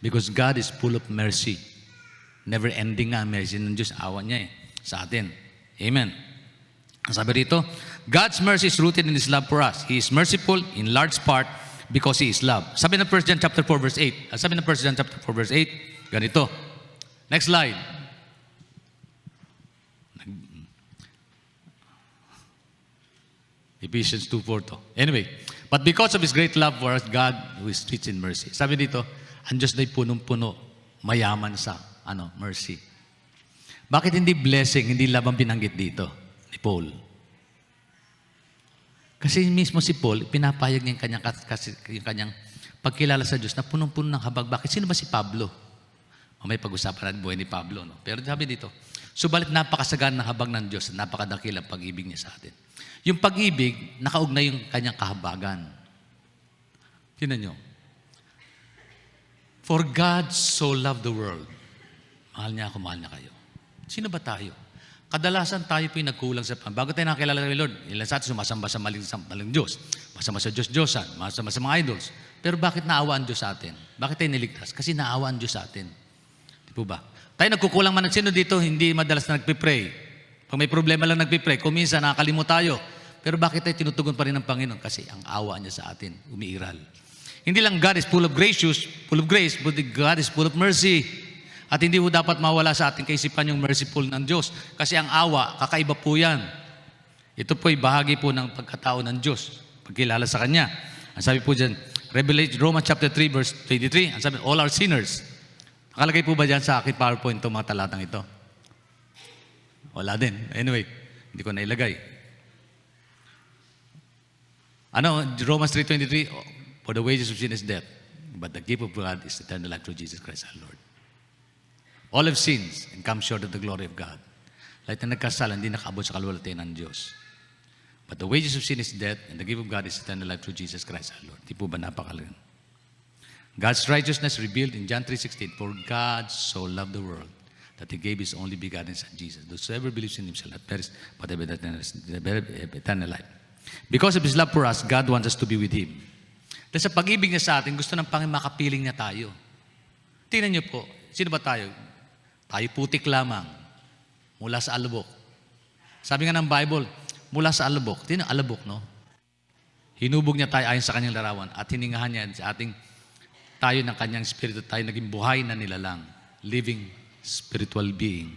Because God is full of mercy. Never ending nga mercy ng Diyos. Awa niya sa atin. Amen. Ang sabi rito, God's mercy is rooted in His love for us. He is merciful in large part because He is love. Sabi ng 1 John chapter 4 verse 8. Sabi ng 1 John chapter 4 verse 8, ganito. Next slide. Ephesians 2:4 to. Anyway, but because of His great love for us, God who is rich in mercy. Sabi dito, ang Diyos na'y punong-puno, mayaman sa mercy. Bakit hindi blessing, hindi love ang binanggit dito ni Paul? Kasi mismo si Paul, pinapayag niya yung kanyang pagkilala sa Diyos na punong-puno ng habag. Bakit? Sino ba si Pablo? May pag-usapan natin buhay ni Pablo. No? Pero sabi dito, subalit napakasagan ng habag ng Diyos, napakadakilang pag-ibig niya sa atin. Yung pag-ibig, nakaugnay yung kanyang kahabagan. Tingnan nyo. For God so loved the world. Mahal niya ako, mahal niya kayo. Sino ba tayo? Kadalasan tayo po yung nagkulang sa bago tayo nakakilala ng Lord, ilan sa atin sumasamba sa maling Diyos, masama sa Diyos-Diyosan, masama sa mga idols. Pero bakit naawa ang Diyos sa atin? Bakit tayo niligtas? Kasi naawa ang Diyos sa atin. Di po ba? Tayo nagkukulang man. Sino dito hindi madalas na nagpipray? Pag may problema lang nagpipray, kung minsan nakakalimut tayo. Pero bakit tayo tinutugon pa rin ng Panginoon? Kasi ang awa niya sa atin, umiiral. Hindi lang God is full of grace, but God is full of mercy. At hindi po dapat mawala sa ating kaisipan yung merciful ng Diyos. Kasi ang awa, kakaiba po yan. Ito po ay bahagi po ng pagkatao ng Diyos. Pagkilala sa Kanya. Ang sabi po dyan, Romans chapter 3 verse 23, ang sabi, all are sinners. Nakalagay po ba dyan sa akin PowerPoint itong mga talatang ito? Wala din. Anyway, hindi ko nailagay. Romans 3:23, for the wages of sin is death. But the gift of God is eternal life through Jesus Christ our Lord. All have sinned and come short of the glory of God. Lahat na nagkasala, hindi nakaabot sa kaluwalhatian ng Diyos. But the wages of sin is death, and the gift of God is eternal life through Jesus Christ our Lord. Di po ba napakalagan? God's righteousness revealed in John 3:16, for God so loved the world that He gave His only begotten Son, Jesus. Whosoever believes in Him shall not perish, but have eternal life. Because of His love for us, God wants us to be with Him. Dahil sa pag-ibig niya sa atin, gusto ng Panginoon makapiling niya tayo. Tingnan niyo po, sino ba tayo? Tayo putik lamang, mula sa alubok. Sabi nga ng Bible, mula sa alubok. Tingnan, alubok, no? Hinubog niya tayo ayon sa kanyang larawan at hiningahan niya sa ating tayo ng kanyang spirito, tayo naging buhay na nilalang, living spiritual being.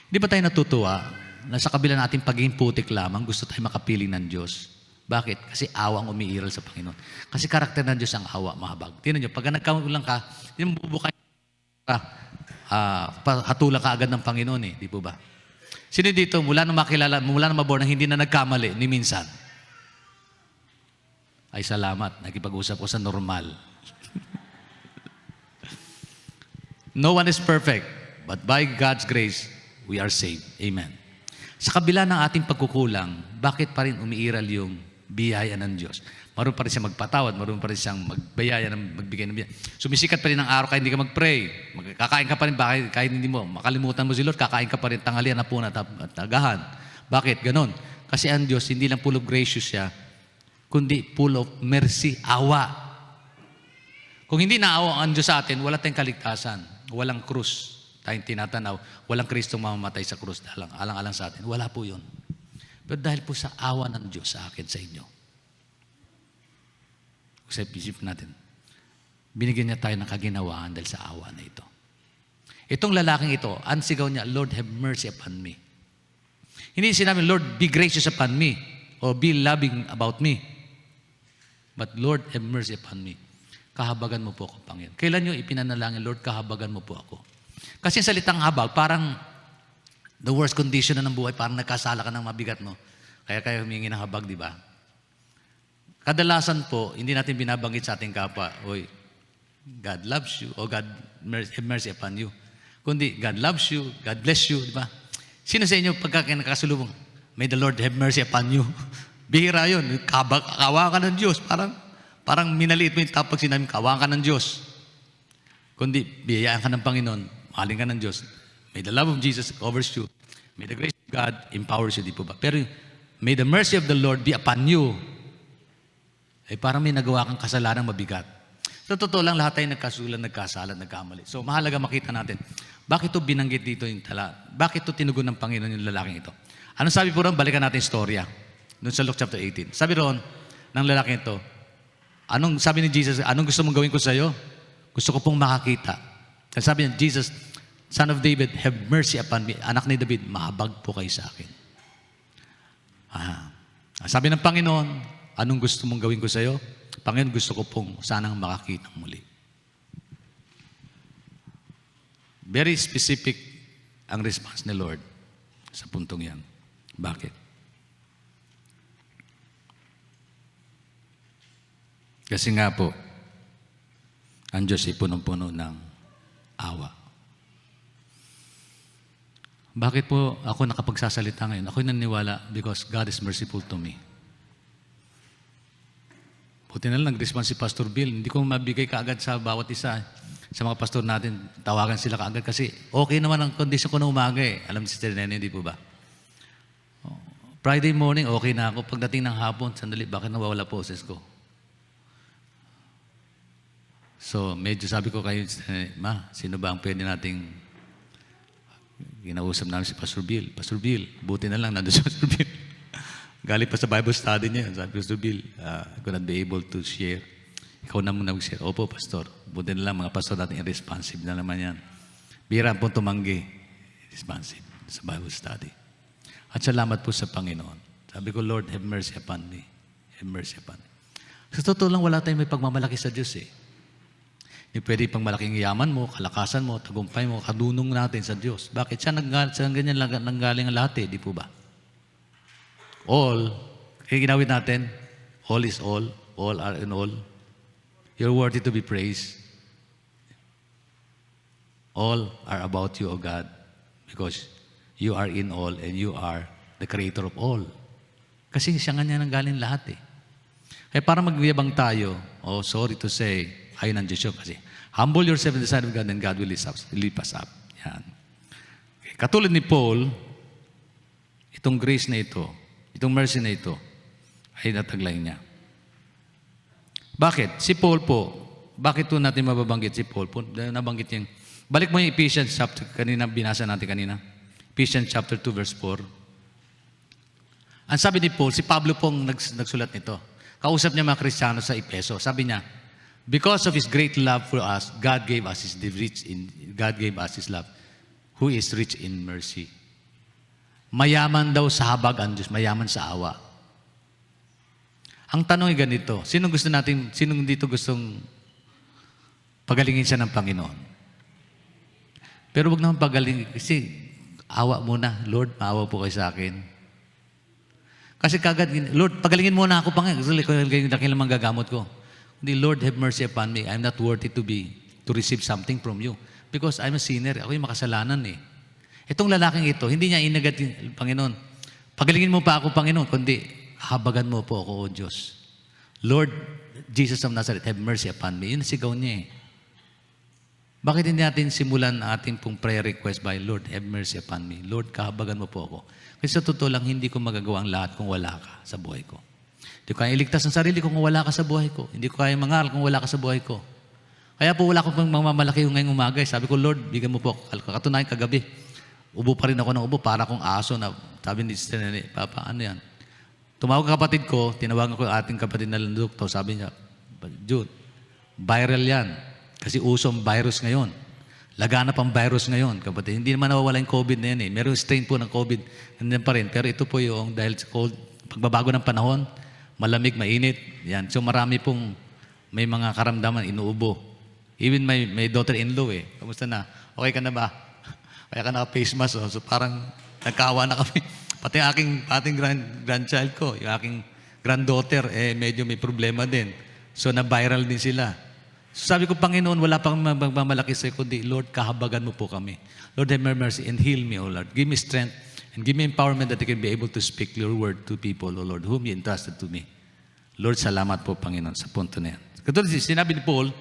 Hindi ba tayo natutuwa na sa kabila ng ating pagiging putik lamang, gusto tayo makapiling ng Diyos? Bakit? Kasi awa ang umiiral sa Panginoon. Kasi karakter ng Diyos ang awa, mahabag. Tingnan niyo, pag nagkamulang ka, hindi mo bubukay ka, hatula ka agad ng Panginoon eh, di po ba? Sino dito, mula nang makilala, mula nang maborn, hindi na nagkamali, ni minsan? Ay salamat, nakipag-usap ko sa normal. No one is perfect, but by God's grace, we are saved. Amen. Sa kabila ng ating pagkukulang, bakit pa rin umiiral yung biyaya ng Diyos? Maroon pa rin siyang magpatawad, maroon pa rin siyang magbiyaya, magbigay ng biyaya. Sumisikat pa rin ang araw kahit hindi ka mag-pray. Kakain ka pa rin, kahit hindi mo, makalimutan mo si Lord, kakain ka pa rin tanghalian, hapunan at agahan. Bakit? Ganon. Kasi ang Diyos, hindi lang full of gracious siya, kundi full of mercy, awa. Kung hindi naawa ang Diyos sa atin, wala tayong kaligtasan. Walang krus tayong tinatanaw. Walang Kristong mamamatay sa krus. Alang-alang sa atin. Wala po yun. Pero dahil po sa awa ng Diyos sa akin, sa inyo, sa isip natin, binigyan niya tayo ng kaginawaan dahil sa awa na ito. Itong lalaking ito, ang sigaw niya, Lord, have mercy upon me. Hindi sinabi, Lord, be gracious upon me or be loving about me. But Lord, have mercy upon me. Kahabagan mo po ako, Panginoon. Kailan nyo ipinanalangin, Lord, kahabagan mo po ako. Kasi yung salitang habag, parang the worst condition na ng buhay, parang nagkasala ka ng mabigat mo. Kaya humingi ng habag, di ba? Kadalasan po, hindi natin binabanggit sa ating kapwa, oy, God loves you, o God have mercy upon you. Kundi, God loves you, God bless you, di ba? Sino sa inyo pagka nakasulubong, may the Lord have mercy upon you? Bihira yun, kawa ka ng Diyos, parang minaliit mo yung tapos sinabi, kawa ka ng Diyos. Kundi, biyayaan ka ng Panginoon, mahalin ka ng Diyos. May the love of Jesus covers you. May the grace of God empowers you, di po ba? Pero, may the mercy of the Lord be upon you. Ay parang may nagawa kang kasalanan mabigat. Sa totoo lang, lahat tayo nagkasulan, nagkasala, nagkamali. So, mahalaga makita natin, bakit ito binanggit dito yung tala? Bakit ito tinugon ng Panginoon yung lalaking ito? Ano sabi po ron? Balikan natin istorya. Doon sa Luke chapter 18. Sabi ron, ng lalaking ito, sabi ni Jesus, anong gusto mong gawin ko sa iyo? Gusto ko pong makakita. At sabi niya, Jesus, Son of David, have mercy upon me. Anak ni David, mahabag po kayo sa akin. Sabi ng Panginoon, anong gusto mong gawin ko sa iyo? Panginoon, gusto ko pong sanang makakita muli. Very specific ang response ni Lord sa puntong yan. Bakit? Kasi nga po, ang Diyos ay punong-puno ng awa. Bakit po ako nakapagsasalita ngayon? Ako'y naniniwala because God is merciful to me. Buti na lang, nag-response si Pastor Bill. Hindi ko mabigay kaagad sa bawat isa. Sa mga pastor natin, tawagan sila kaagad kasi okay naman ang kondisyon ko na umaga eh. Alam ni Sister Nene, hindi po ba? Friday morning, okay na ako. Pagdating ng hapon, sandali, bakit nawawala poses ko? So, medyo sabi ko kayo, Ma, sino ba ang pwede nating ginausap namin si Pastor Bill? Pastor Bill, buti na lang nandun si Pastor Bill. Galing pa sa Bible study niya. Sabi ko, Pastor Bill, I could not be able to share. Ikaw na muna mag-share. Opo, Pastor. Buti na lang, mga pastor natin irresponsive na naman yan. Bira po tumanggi. Responsive sa Bible study. At salamat po sa Panginoon. Sabi ko, Lord, have mercy upon me. Have mercy upon me. Sa totoo lang, wala tayong may pagmamalaki sa Diyos eh. Hindi pwede pang malaking yaman mo, kalakasan mo, tagumpay mo, kadunong natin sa Diyos. Bakit? Siya ganyan nanggaling ang lahat eh, di po ba? All, kaya ginawin natin, all is all are in all. You're worthy to be praised. All are about you, O God, because you are in all and you are the creator of all. Kasi siya nga niya nanggaling lahat eh. Kaya para magyabang tayo, sorry to say, ayun ang Diyos yun kasi humble yourself in the sight of God and God will lift us up. Yan. Okay. Katulad ni Paul, itong grace na ito, itong mercy na ito, ay nataglay niya. Bakit? Si Paul po, bakit po natin mababanggit si Paul po? Nabanggit niya, balik mo yung Ephesians chapter, kanina, binasa natin kanina. Ephesians chapter 2 verse 4. Ang sabi ni Paul, si Pablo pong nagsulat nito. Kausap niya mga Kristiyano sa Efeso. Sabi niya, because of His great love for us, God gave us His love, who is rich in mercy. Mayaman daw sa habag ang Diyos, mayaman sa awa. Ang tanong ay ganito, sinong dito gustong pagalingin siya ng Panginoon? Pero wag naman pagalingin, kasi awa muna, Lord, maawa po kayo sa akin. Kasi kagad, Lord, pagalingin muna ako Panginoon, kasi dakilang manggagamot ko. Hindi, Lord, have mercy upon me. I'm not worthy to receive something from you. Because I'm a sinner. Ako yung makasalanan eh. Itong lalaking ito, hindi niya inagat yung Panginoon. Pagalingin mo pa ako, Panginoon, kundi habagan mo po ako, O Diyos. Lord, Jesus of Nazareth, have mercy upon me. Yun sigaw niya eh. Bakit hindi natin simulan ang ating pong prayer request by, Lord, have mercy upon me. Lord, kahabagan mo po ako. Kasi sa totoo lang, hindi ko magagawa ang lahat kung wala ka sa buhay ko. Hindi ko kaya iligtas ang sarili ko kung wala ka sa buhay ko. Hindi ko kaya mangaral kung wala ka sa buhay ko. Kaya po wala akong mamamalaki ngayong umaga. Sabi ko, Lord, bigyan mo po ako. Katunayan kagabi, ubo pa rin ako ng ubo para akong aso na sabi ni Sister Nene, Papa, ano yan? Tumawag ang kapatid ko, tinawagan ko yung ating kapatid na doktor. Sabi niya, Jude, viral yan. Kasi uso ang virus ngayon. Laganap ang virus ngayon, kapatid. Hindi naman nawawala yung COVID na yan eh. Meron strain po ng COVID, nandiyan pa rin. Pero ito po yung dahil sa cold, pagbabago ng panahon, malamig, mainit. Yan. So marami pong may mga karamdaman, inuubo. Even may daughter-in-law eh. Kamusta na? Okay ka na ba? Kaya ka naka-face mask. Oh. So parang nagkawa na kami. Pati ating grandchild ko, yung aking granddaughter, medyo may problema din. So na-viral din sila. So sabi ko, Panginoon, wala pang magmamalaki sa'yo, kundi, Lord, kahabagan mo po kami. Lord, have mercy and heal me, O Lord. Give me strength and give me empowerment that I can be able to speak your word to people, O Lord, whom you entrusted to me. Lord, salamat po, Panginoon, sa punto na yan. Katulad sinabi ni Paul,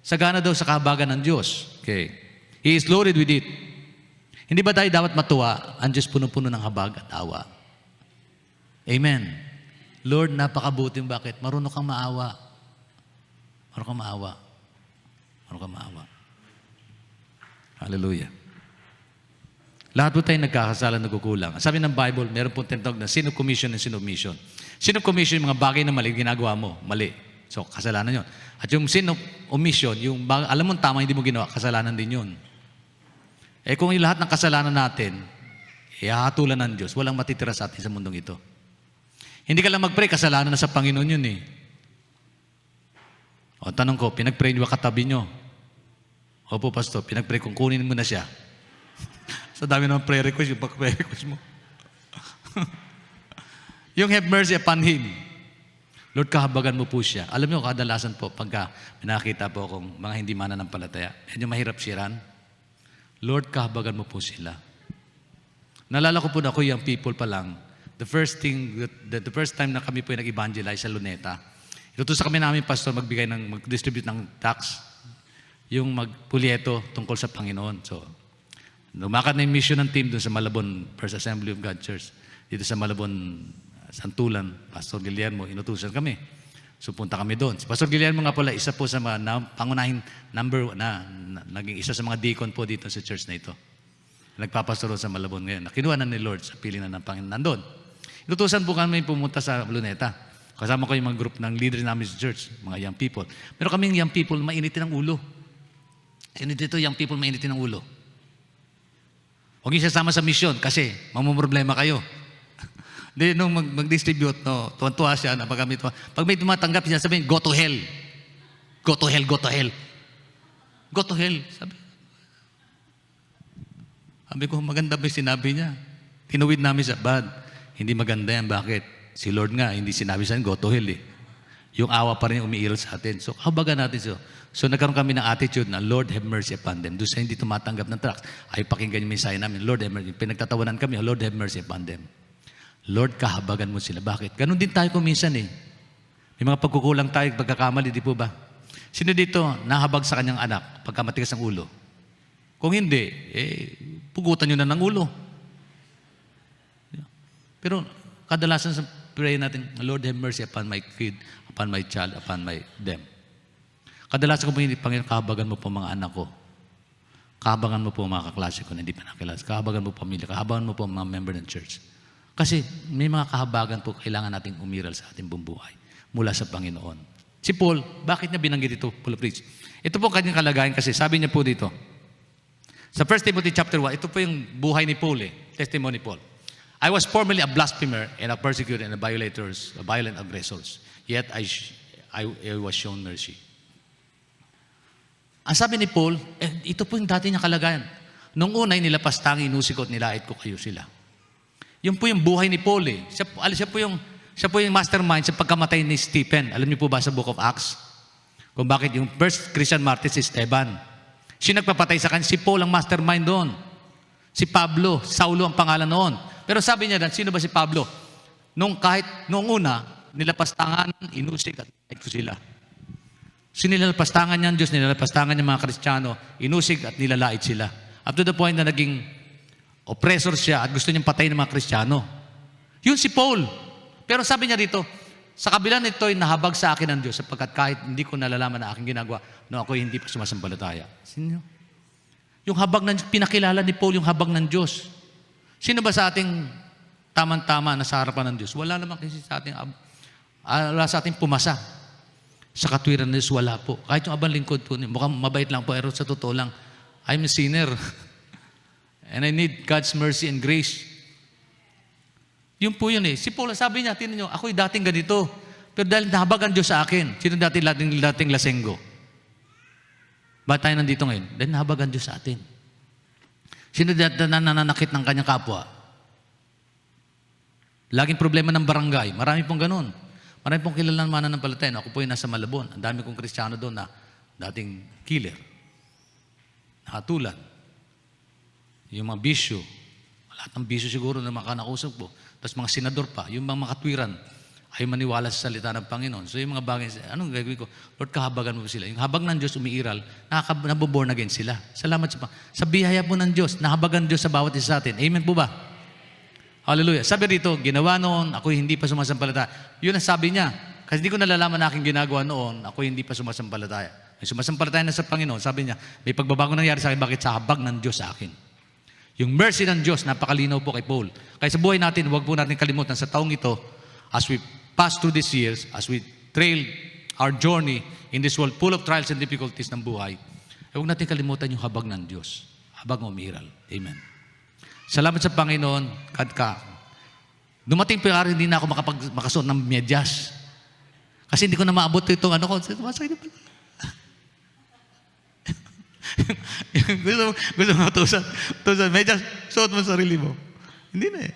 sagana daw sa kahabagan ng Diyos. Okay. He is loaded with it. Hindi ba tayo dapat matuwa? Ang Diyos puno-puno ng habag at awa. Amen. Lord, napakabuting bakit? Marunong kang maawa. Marunong kang maawa. Marunong kang maawa. Hallelujah. Lahat po tayo nagkakasala, nagkukulang. Sabi ng Bible, meron po tinatawag na sin of commission and sin of omission. Sin of commission, yung mga bagay na mali, ginagawa mo, mali. So, kasalanan yun. At yung sin of omission, yung alam mo tama, hindi mo ginawa, kasalanan din yun. Kung yung lahat ng kasalanan natin, ihahatulan ng Diyos, walang matitira sa atin sa mundong ito. Hindi ka lang mag-pray, kasalanan na sa Panginoon yun eh. O tanong ko, pinag-pray niyo katabi niyo? Opo, Pastor, pinag-pray kung kunin mo na siya. Sa dami ng prayer request, yung pag-prayer request mo. Yung have mercy upon Him. Lord, kahabagan mo po siya. Alam niyo, kadalasan po, pagka pinakita po akong mga hindi mananampalataya, medyo mahirap siran. Lord, kahabagan mo po sila. Nalala ko po na ako yung people pa lang. The first time na kami po nag-evangelize sa Luneta, inutusan kami namin, Pastor, mag-distribute ng tax, yung magpulyeto tungkol sa Panginoon. So, lumakad na yung mission ng team doon sa Malabon First Assembly of God Church. Dito sa Malabon, Santulan, Pastor Guillermo, inutusan kami. So, punta kami doon. Si Pastor Guillermo nga pala, isa po sa mga pangunahing number naging isa sa mga deacon po dito sa church na ito. Nagpapastoro sa Malabon ngayon. Nakinuha na ni Lord sa piling na ng Panginoon. Nandun. Inutusan po kami pumunta sa Luneta. Kasama ko yung mga group ng leader namin sa church, mga young people. Pero kaming young people, mainitin ang ulo. Sino dito young people, mainitin ang ulo? Huwag niyo sasama sa mission kasi mamumroblema kayo. Di, nung mag-distribute, no, tuwan-tuwa siya na pag may tumatanggap siya, sabihin, go to hell. Go to hell, go to hell. Go to hell. Sabi ko, maganda ba yung sinabi niya? Tinuwid namin sa bad. Hindi maganda yan. Bakit? Si Lord nga, hindi sinabi sa go to hell eh. Yung awa pa rin umiiral sa atin. So, habagan natin siya. So, nagkaroon kami ng attitude na, Lord, have mercy upon them. Doon sa hindi tumatanggap ng tracts, ay pakinggan yung mensahe namin, Lord, have mercy. Pinagtatawanan kami, Lord, have mercy upon them. Lord, kahabagan mo sila. Bakit? Ganon din tayo kuminsan eh. May mga pagkukulang tayo, pagkakamali, di po ba? Sino dito nahabag sa kanyang anak pagka matigas ang ulo? Kung hindi, pugutan nyo na ng ulo. Pero kadalasan sa prayer natin, Lord, have mercy upon my kid, upon my child, upon them. Kadalasan ko po hindi, Panginoon, kahabagan mo po mga anak ko. Kahabagan mo po mga kaklase ko na hindi pa nakilala. Kahabagan mo po pamilya. Kahabagan mo po mga member ng church. Kasi may mga kahabagan po kailangan nating umiral sa ating buong buhay mula sa Panginoon. Si Paul, bakit niya binanggit ito, Paul preach? Ito po kanyang kalagayan kasi sabi niya po dito, sa 1 Timothy chapter 1, ito po yung buhay ni Paul testimony Paul. I was formerly a blasphemer and a persecutor and a violent aggressors. Yet I was shown mercy. Ang sabi ni Paul, ito po yung dati niya kalagayan. Nung una, nilapastang, inusikot, nilait ko kayo sila. Yun po yung buhay ni Paul eh. Siya po yung mastermind sa pagkamatay ni Stephen. Alam niyo po ba sa Book of Acts? Kung bakit yung first Christian martyr si Esteban. Siya nagpapatay sa kanya. Si Paul ang mastermind doon. Si Pablo, Saulo ang pangalan noon. Pero sabi niya, sino ba si Pablo? Noong una, nilapastangan, inusik at nilait ko sila. Nilapastangan niya ang Diyos, nilapastangan niya mga Kristiyano, inusig at nilalait sila. Up to the point na naging oppressor siya at gusto niyang patayin ng mga Kristiyano. Yun si Paul. Pero sabi niya dito, sa kabila nito ay nahabag sa akin ng Diyos sapagkat kahit hindi ko nalalaman na aking ginagawa, no ako hindi pa sumasampalataya. Sino? Yung habag ng pinakilala ni Paul, yung habag ng Diyos. Sino ba sa ating tamang-tama na sa harapan ng Diyos? Wala naman kasi sa ating wala sa ating pumasa. Sa katwiran ng Diyos, wala po. Kahit yung abang lingkod po, mukhang mabait lang po, pero sa totoo lang, I'm a sinner. And I need God's mercy and grace. Yun po yun eh. Si Paul, sabi niya, tinan nyo, ako'y dating ganito. Pero dahil nahabag ang Diyos sa akin, sino dating lasenggo? Ba't tayo nandito ngayon? Dahil nahabag ang Diyos sa atin. Sino nananakit ng kanyang kapwa? Laging problema ng barangay. Marami pong ganun. Marami pong kilalang mananampalataya. Ako po yung nasa Malabon. Ang dami kong Kristiyano doon na dating killer. Nakatulan. Yung mga bisyo. Lahat ng bisyo siguro na makanakusap po. Tapos mga senador pa. Yung mga makatwiran ay maniwala sa salita ng Panginoon. So yung mga bagay, anong gagawin ko? Lord, kahabagan mo sila. Yung habag ng Diyos umiiral, naboborn again sila. Salamat sa biyaya po ng Diyos. Nahabagan Diyos sa bawat isa sa atin. Amen po ba? Hallelujah. Sabi rito, ginawa noon, ako hindi pa sumasampalataya. Yun ang sabi niya. Kasi hindi ko nalalaman na aking ginagawa noon, ako hindi pa sumasampalataya. May sumasampalataya na sa Panginoon. Sabi niya, may pagbabago nangyari sa akin, bakit sa habag ng Diyos sa akin? Yung mercy ng Diyos, napakalinaw po kay Paul. Kaya sa buhay natin, huwag po natin kalimutan sa taong ito, as we pass through these years, as we trail our journey in this world full of trials and difficulties ng buhay, huwag natin kalimutan yung habag ng Diyos. Habag umiiral. Amen. Salamat sa Panginoon, dumating pa rin, hindi na ako makasuot ng medyas. Kasi hindi ko na maabot itong ano ko. Masakit na pala. gusto mo tusan. Medyas, suot mo sarili mo. Hindi na eh.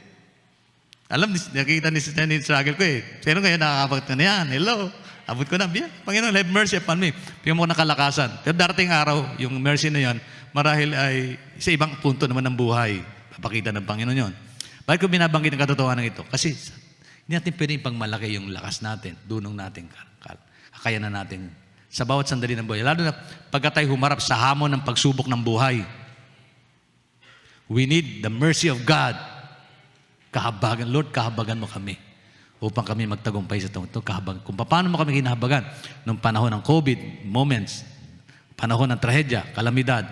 Alam, nakikita ni struggle ko eh. Pero ngayon nakakabot ka na yan. Hello. Abot ko na. Panginoon, have mercy upon me. Bigyan mo ko ng kalakasan. Pero darating araw, yung mercy na yan, marahil ay sa ibang punto naman ng buhay. Papakita ng Panginoon yun. Bakit ko binabanggit ang katotohanan ito? Kasi hindi natin pwedeng pangmalaki yung lakas natin, dunong natin, kakayanan natin sa bawat sandali ng buhay. Lalo na pagka tayo humarap sa hamon ng pagsubok ng buhay. We need the mercy of God. Kahabagan, Lord, kahabagan mo kami upang kami magtagumpay sa taong ito. Kung paano mo kami kinahabagan nung panahon ng COVID, moments, panahon ng trahedya, kalamidad,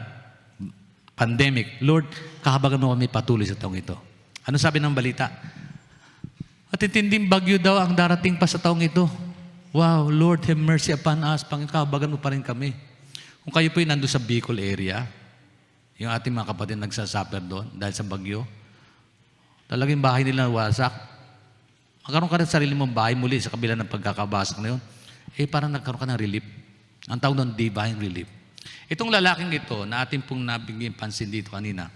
pandemic, Lord, kahabagan mo kami patuloy sa taong ito. Ano sabi ng balita? At itinding bagyo daw ang darating pa sa taong ito. Wow, Lord, have mercy upon us. Panginoon, kahabagan mo pa rin kami. Kung kayo po'y nandun sa Bicol area, yung ating mga kapatid nagsasuffer doon dahil sa bagyo, talagang bahay nila wasak. Magkaroon ka rin sarili mong bahay muli sa kabila ng pagkakabasak na yun. Parang nagkaroon ka ng relief. Ang tawag doon, divine relief. Itong lalaking ito, na ating pong nabigyan pansin dito kanina,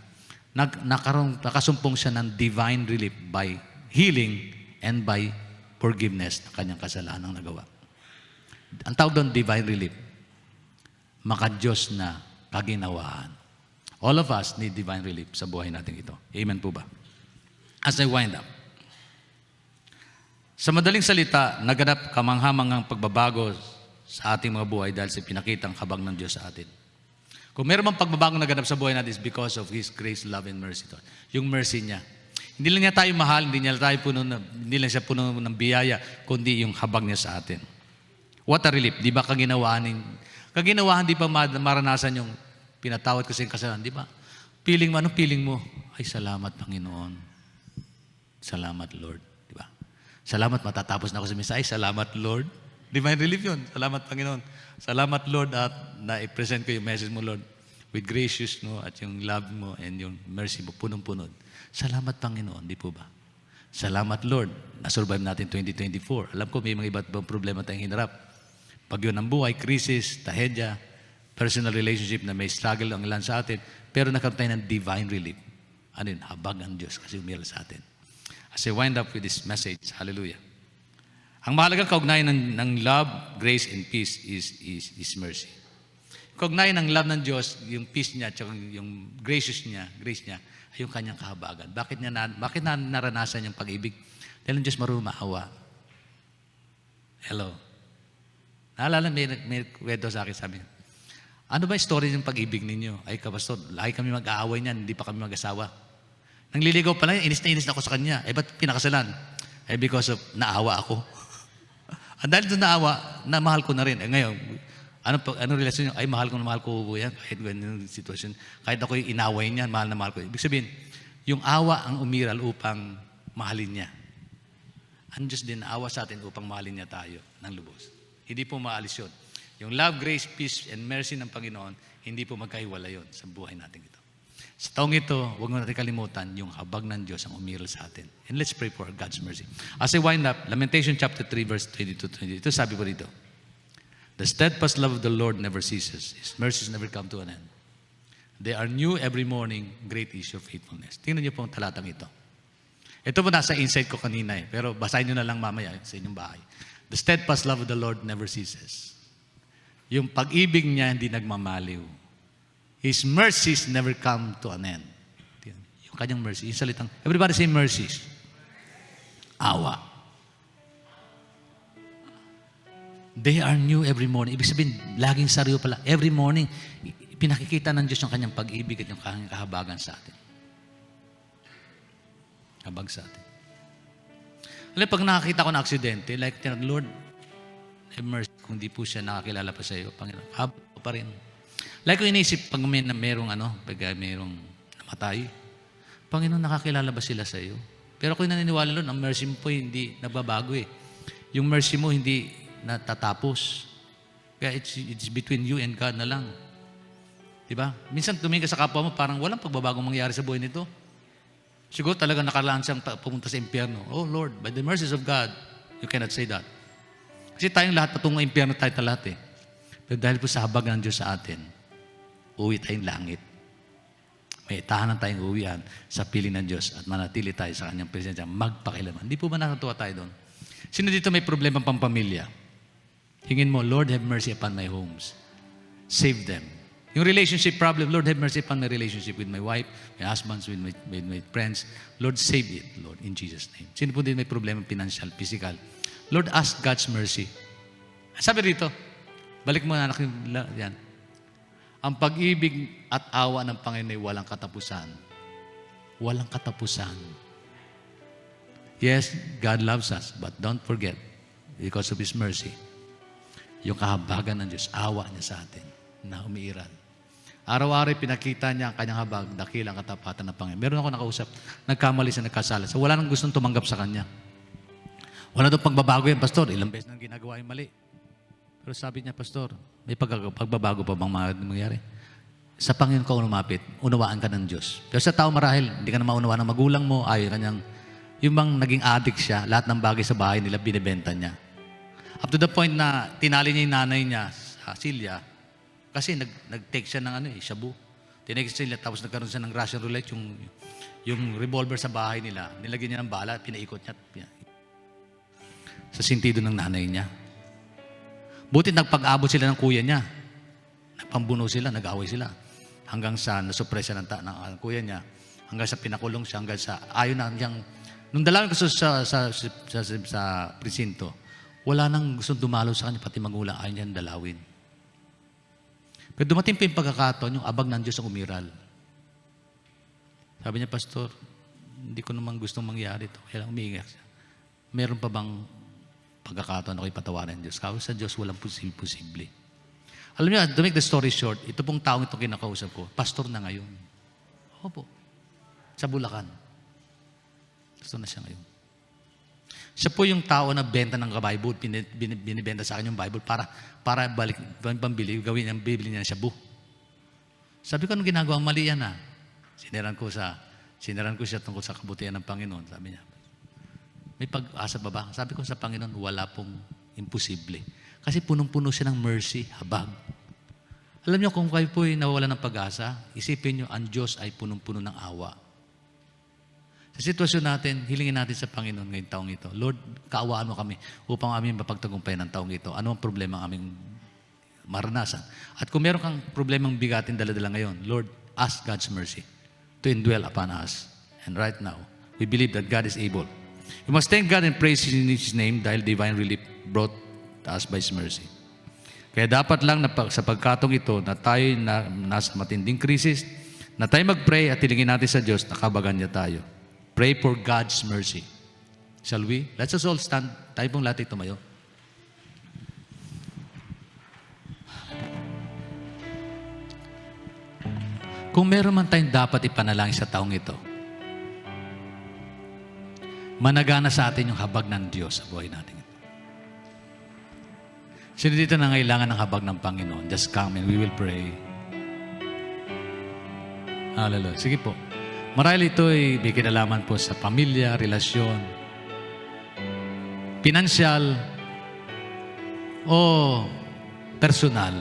nakasumpong siya ng divine relief by healing and by forgiveness na kanyang kasalanang nagawa. Ang tawag doon, divine relief. Maka-Diyos na kaginawaan. All of us need divine relief sa buhay natin ito. Amen po ba? As I wind up, sa madaling salita, naganap kamanghamangang pagbabago sa ating mga buhay dahil sa pinakitang habag ng Diyos sa atin. Kung meron mang pagbabagong naganap sa buhay natin, is because of His grace, love, and mercy. Yung mercy niya. Hindi lang niya tayo mahal, hindi lang siya puno ng biyaya, kundi yung habag niya sa atin. What a relief. Di ba kaginawahan, di pa maranasan yung pinatawad ko sa iyong kasalanan, di ba? Feeling mo, anong feeling mo? Ay, salamat Panginoon. Salamat Lord. Di ba? Salamat, matatapos na ako sa misa. Ay, salamat Lord. Divine relief yun. Salamat Panginoon. Salamat Lord at na-present ko yung message mo Lord with gracious at yung love mo and yung mercy mo punong-puno. Salamat Panginoon, di po ba? Salamat Lord, na-survive natin 2024. Alam ko may mga iba't ibang problema tayong hinarap. Pagyo ng buhay, crisis, trahedya, personal relationship na may struggle ang ilan sa atin, pero nagkaroon tayo ng divine relief. Ano yun? Habag ang Diyos kasi umiral sa atin. As I wind up with this message, hallelujah. Ang mahalagang kaugnayan ng love, grace, and peace is mercy. Kaugnayan ng love ng Diyos, yung peace niya, at yung grace niya, ay yung kanyang kahabagan. Bakit naranasan yung pag-ibig? Dahil ang Diyos marunong maawa. Hello. Naalala, may kwento sa akin, sabi niya, ano ba yung story ng pag-ibig ninyo? Ay, kapastor, lagi kami mag-aaway niyan, hindi pa kami mag-asawa. Nang liligaw pa lang, inis na ako sa kanya. Ba't pinakasalan? Because of naawa ako. At dahil doon naawa, mahal ko na rin. Ngayon, ano relasyon niyo? Ay, mahal ko yan. Kahit ganyan yung sitwasyon. Kahit ako yung inaway niya, mahal na mahal ko. Ibig sabihin, yung awa ang umiral upang mahalin niya. Ang Diyos din naawa sa atin upang mahalin niya tayo ng lubos. Hindi po maalis yun. Yung love, grace, peace, and mercy ng Panginoon, hindi po magkahiwala yun sa buhay natin ito. Sa taong ito, huwag mo natin kalimutan yung habag ng Diyos ang umiral sa atin. And let's pray for God's mercy. As I wind up, Lamentation chapter 3, verse 22-20. Ito sabi po dito, the steadfast love of the Lord never ceases. His mercies never come to an end. They are new every morning. Great is your faithfulness. Tingnan niyo po ang talatang ito. Ito po nasa insight ko kanina pero basahin niyo na lang mamaya sa inyong bahay. The steadfast love of the Lord never ceases. Yung pag-ibig niya hindi nagmamaliw. His mercies never come to an end. Yung kanyang mercy. Yung salitang, everybody say mercies. Awa. They are new every morning. Ibig sabihin, laging sariyo pala. Every morning, pinakikita ng Diyos yung kanyang pag-ibig at yung kanyang kahabagan sa atin. Habag sa atin. Alam, pag nakakita ko ng aksidente, like, Lord, have mercy. Kung di po siya nakakilala pa sa iyo, Panginoon, habag pa rin. Like kung inisip, pag mayroong namatay, Panginoon, nakakilala ba sila sa iyo? Pero kung naniniwala nun, ang mercy mo po hindi nagbabago eh. Yung mercy mo hindi natatapos. Kaya it's between you and God na lang. Diba? Minsan tumingin ka sa kapwa mo, parang walang pagbabagong mangyari sa buhay nito. Siguro talaga nakalaan siyang pumunta sa impyerno. Oh Lord, by the mercies of God, you cannot say that. Kasi tayong lahat patungong impyerno tayo lahat eh. Pero dahil po sa habag ng Diyos sa atin, uwi tayong langit. May tahanan tayong uwian sa piling ng Diyos at manatili tayo sa kanyang presensya magpakilaman. Hindi po ba nakatuwa tayo doon? Sino dito may problema pang pamilya? Hingin mo, Lord, have mercy upon my homes. Save them. Yung relationship problem, Lord, have mercy upon my relationship with my wife, my husbands, with my friends. Lord, save it, Lord, in Jesus' name. Sino po din may problema financial, physical? Lord, ask God's mercy. Sabi rito, balik mo na anak yan. Ang pag-ibig at awa ng Panginoon ay walang katapusan. Walang katapusan. Yes, God loves us, but don't forget, because of His mercy, yung kahabagan ng Diyos, awa niya sa atin na umiiral. Araw-araw pinakita niya ang kanyang habag, dakilang katapatan ng Panginoon. Meron ako nakausap, nagkamali sa nagkasala. So wala nang gustong tumanggap sa kanya. Wala daw pagbabago yan, Pastor. Ilang beses nang ginagawa yung mali. Pero sabi niya, Pastor, may pagbabago pa bang mangyari? Sa Panginoon ka lumapit, unawaan ka ng Diyos. Pero sa tao marahil, hindi ka na maunawaan ng magulang mo, ayaw kanyang, yung bang naging addict siya, lahat ng bagay sa bahay nila, binibenta niya. Up to the point na tinali niya yung nanay niya, Silya, kasi nag-take siya ng shabu. Tinake siya, tapos nagkaroon siya ng Russian roulette, yung revolver sa bahay nila, nilagyan niya ng bala, pinaikot niya. Sa sentido ng nanay niya. Buti nagpag-abot sila ng kuya niya. Nagpambuno sila, nag-away sila. Hanggang sa nasupresa ng kuya niya. Hanggang sa pinakulong siya, hanggang sa ayon na niyang... Nung dalawin ko sa presinto, wala nang gustong dumalo sa kanya, pati magulang ayaw niyang dalawin. Pero dumating pa yung pagkakataon, yung abag ng Diyos ang umiral. Sabi niya, Pastor, hindi ko naman gustong mangyari ito. Kaya lang umiiyak siya. Meron pa bang pagkakataon ako ipatawarin ng Diyos? Kasi sa Diyos walang posible. Alam niyo, to make the story short, ito pong taong itong kinakausap ko, pastor na ngayon. Opo. Sa Bulacan. Pastor na siya ngayon. Siya po yung tao na benta ng Bible, binibenta sa akin yung Bible para balik, pambili, gawin niya, bibili niya ng shabu. Sabi ko, anong ginagawa? Mali yan ah. Siniran ko siya tungkol sa kabutihan ng Panginoon. Sabi niya, may pag-asa ba ba? Sabi ko sa Panginoon, wala pong imposible. Kasi punong-puno siya ng mercy, habag. Alam niyo, kung kayo po'y nawawala ng pag-asa, isipin niyo, ang Diyos ay punong-puno ng awa. Sa sitwasyon natin, hilingin natin sa Panginoon ngayong taong ito. Lord, kaawaan mo kami upang amin mapagtagumpayan ng taong ito. Ano ang problema ang aming maranasan? At kung meron kang problemang bigatin dala-dala ngayon, Lord, ask God's mercy to indwell upon us. And right now, we believe that God is able. We must thank God and praise His name dahil divine relief brought to us by His mercy. Kaya dapat lang na sa pagkatong ito na tayo nasa matinding krisis, na tayo mag-pray at hilingin natin sa Diyos na kabagan niya tayo. Pray for God's mercy. Shall we? Let's us all stand. Tayo pong lahat ay tumayo. Kung meron man tayong dapat ipanalangin sa taong ito, managana sa atin yung habag ng Diyos sa buhay natin ito. Sino dito na ngailangan ng habag ng Panginoon? Just come and we will pray. Hallelujah. Sige po. Marahil ito ay may kinalaman po sa pamilya, relasyon, pinansyal, o personal.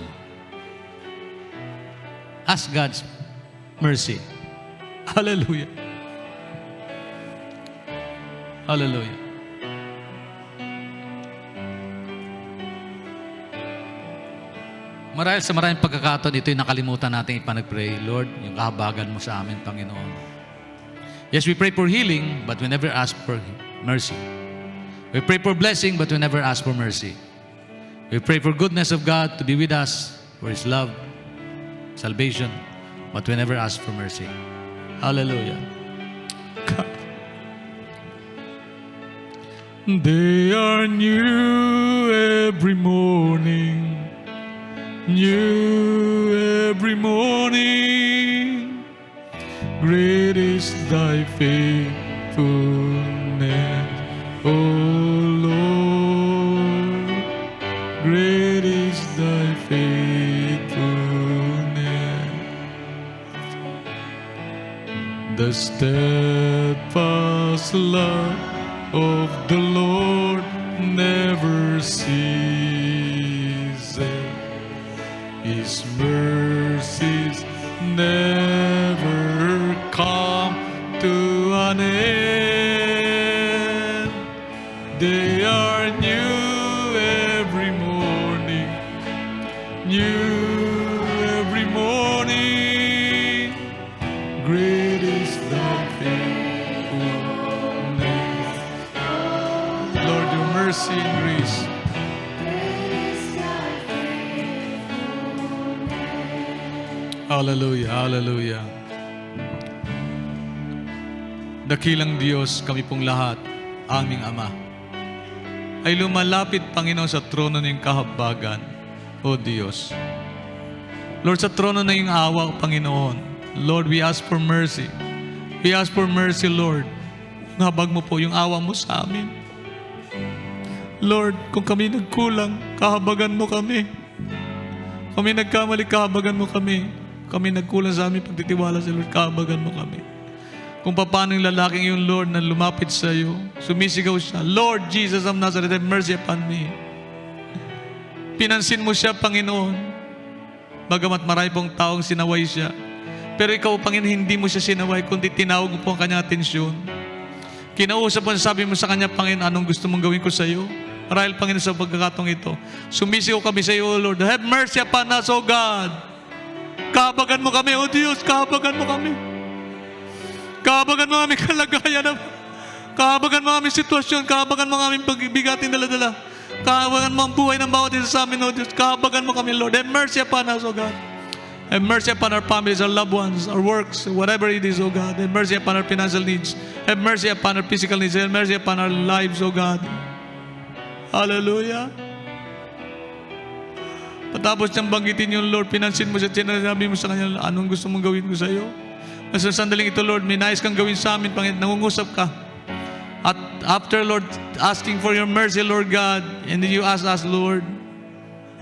Ask God's mercy. Hallelujah. Hallelujah. Marahil sa maraming pagkakataon, ito yung nakalimutan natin ipanag-pray. Lord, yung kahabagan mo sa amin, Panginoon. Yes, we pray for healing, but we never ask for mercy. We pray for blessing, but we never ask for mercy. We pray for goodness of God to be with us, for His love, salvation, but we never ask for mercy. Hallelujah. God. They are new every morning, new every morning. Great is thy faithfulness, O Lord. Great is thy faithfulness. The steadfast love of the Lord never ceases. His mercies never come to an end. They are new every morning, new every morning. Great is thy faithfulness. Lord, your mercy and grace. Hallelujah, hallelujah. Dakilang Diyos, kami pong lahat, aming Ama, ay lumalapit, Panginoon, sa trono ng kahabagan, O Diyos. Lord, sa trono na yung awa, Panginoon. Lord, we ask for mercy. We ask for mercy, Lord. Habag mo po yung awa mo sa amin. Lord, kung kami nagkulang, kahabagan mo kami. Kami nagkamali, kahabagan mo kami. Kami nagkulang sa aming pagtitiwala sa Lord, kahabagan mo kami. Kung paano yung lalaking yung Lord na lumapit sa iyo, sumisigaw siya, Lord Jesus of Nazareth, have mercy upon me. Pinansin mo siya, Panginoon. Bagamat marami pong taong sinaway siya. Pero ikaw, Panginoon, hindi mo siya sinaway, kundi tinawag mo po ang kanyang atensyon. Kinausap mo, sabi mo sa kanya, Panginoon, anong gusto mong gawin ko sa iyo? Marahil, Panginoon, sa pagkakataong ito, sumisigaw kami sa iyo, O Lord. Have mercy upon us, O God. Kabagan mo kami, O Diyos. Kabagan mo kami. Kabagan mo aming kalagayan. Kabagan mo aming sitwasyon. Kabagan mo aming pagbigating dala-dala. Kabagan mo ang buhay ng bawat isa sa amin, O Diyos. Kabagan mo kami, Lord. Have mercy upon us, O God. Have mercy upon our families, our loved ones, our works, whatever it is, O God. Have mercy upon our financial needs. Have mercy upon our physical needs. Have mercy upon our lives, O God. Hallelujah. Patapos niyang banggitin yung Lord, pinansin mo siya, sinasabi mo sa kanya, anong gusto mong gawin ko sa iyo? Sa sandaling ito, Lord, may nais kang gawin sa amin, Panginoon, nangungusap ka. At after, Lord, asking for your mercy, Lord God, and then you ask us, Lord,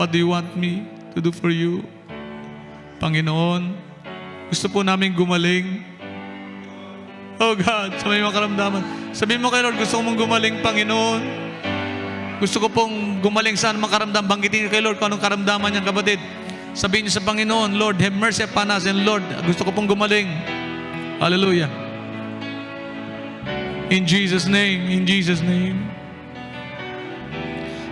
what do you want me to do for you? Panginoon, gusto po namin gumaling. Oh God, sa may mga karamdaman. Sabihin mo kay Lord, gusto ko mong gumaling, Panginoon. Gusto ko pong gumaling sa anumang karamdaman. Banggitin niyo kay Lord kung anong karamdaman niyang kapatid. Sabihin niyo sa Panginoon, Lord, have mercy upon us. And Lord, gusto ko pong gumaling. Hallelujah. In Jesus' name, in Jesus' name.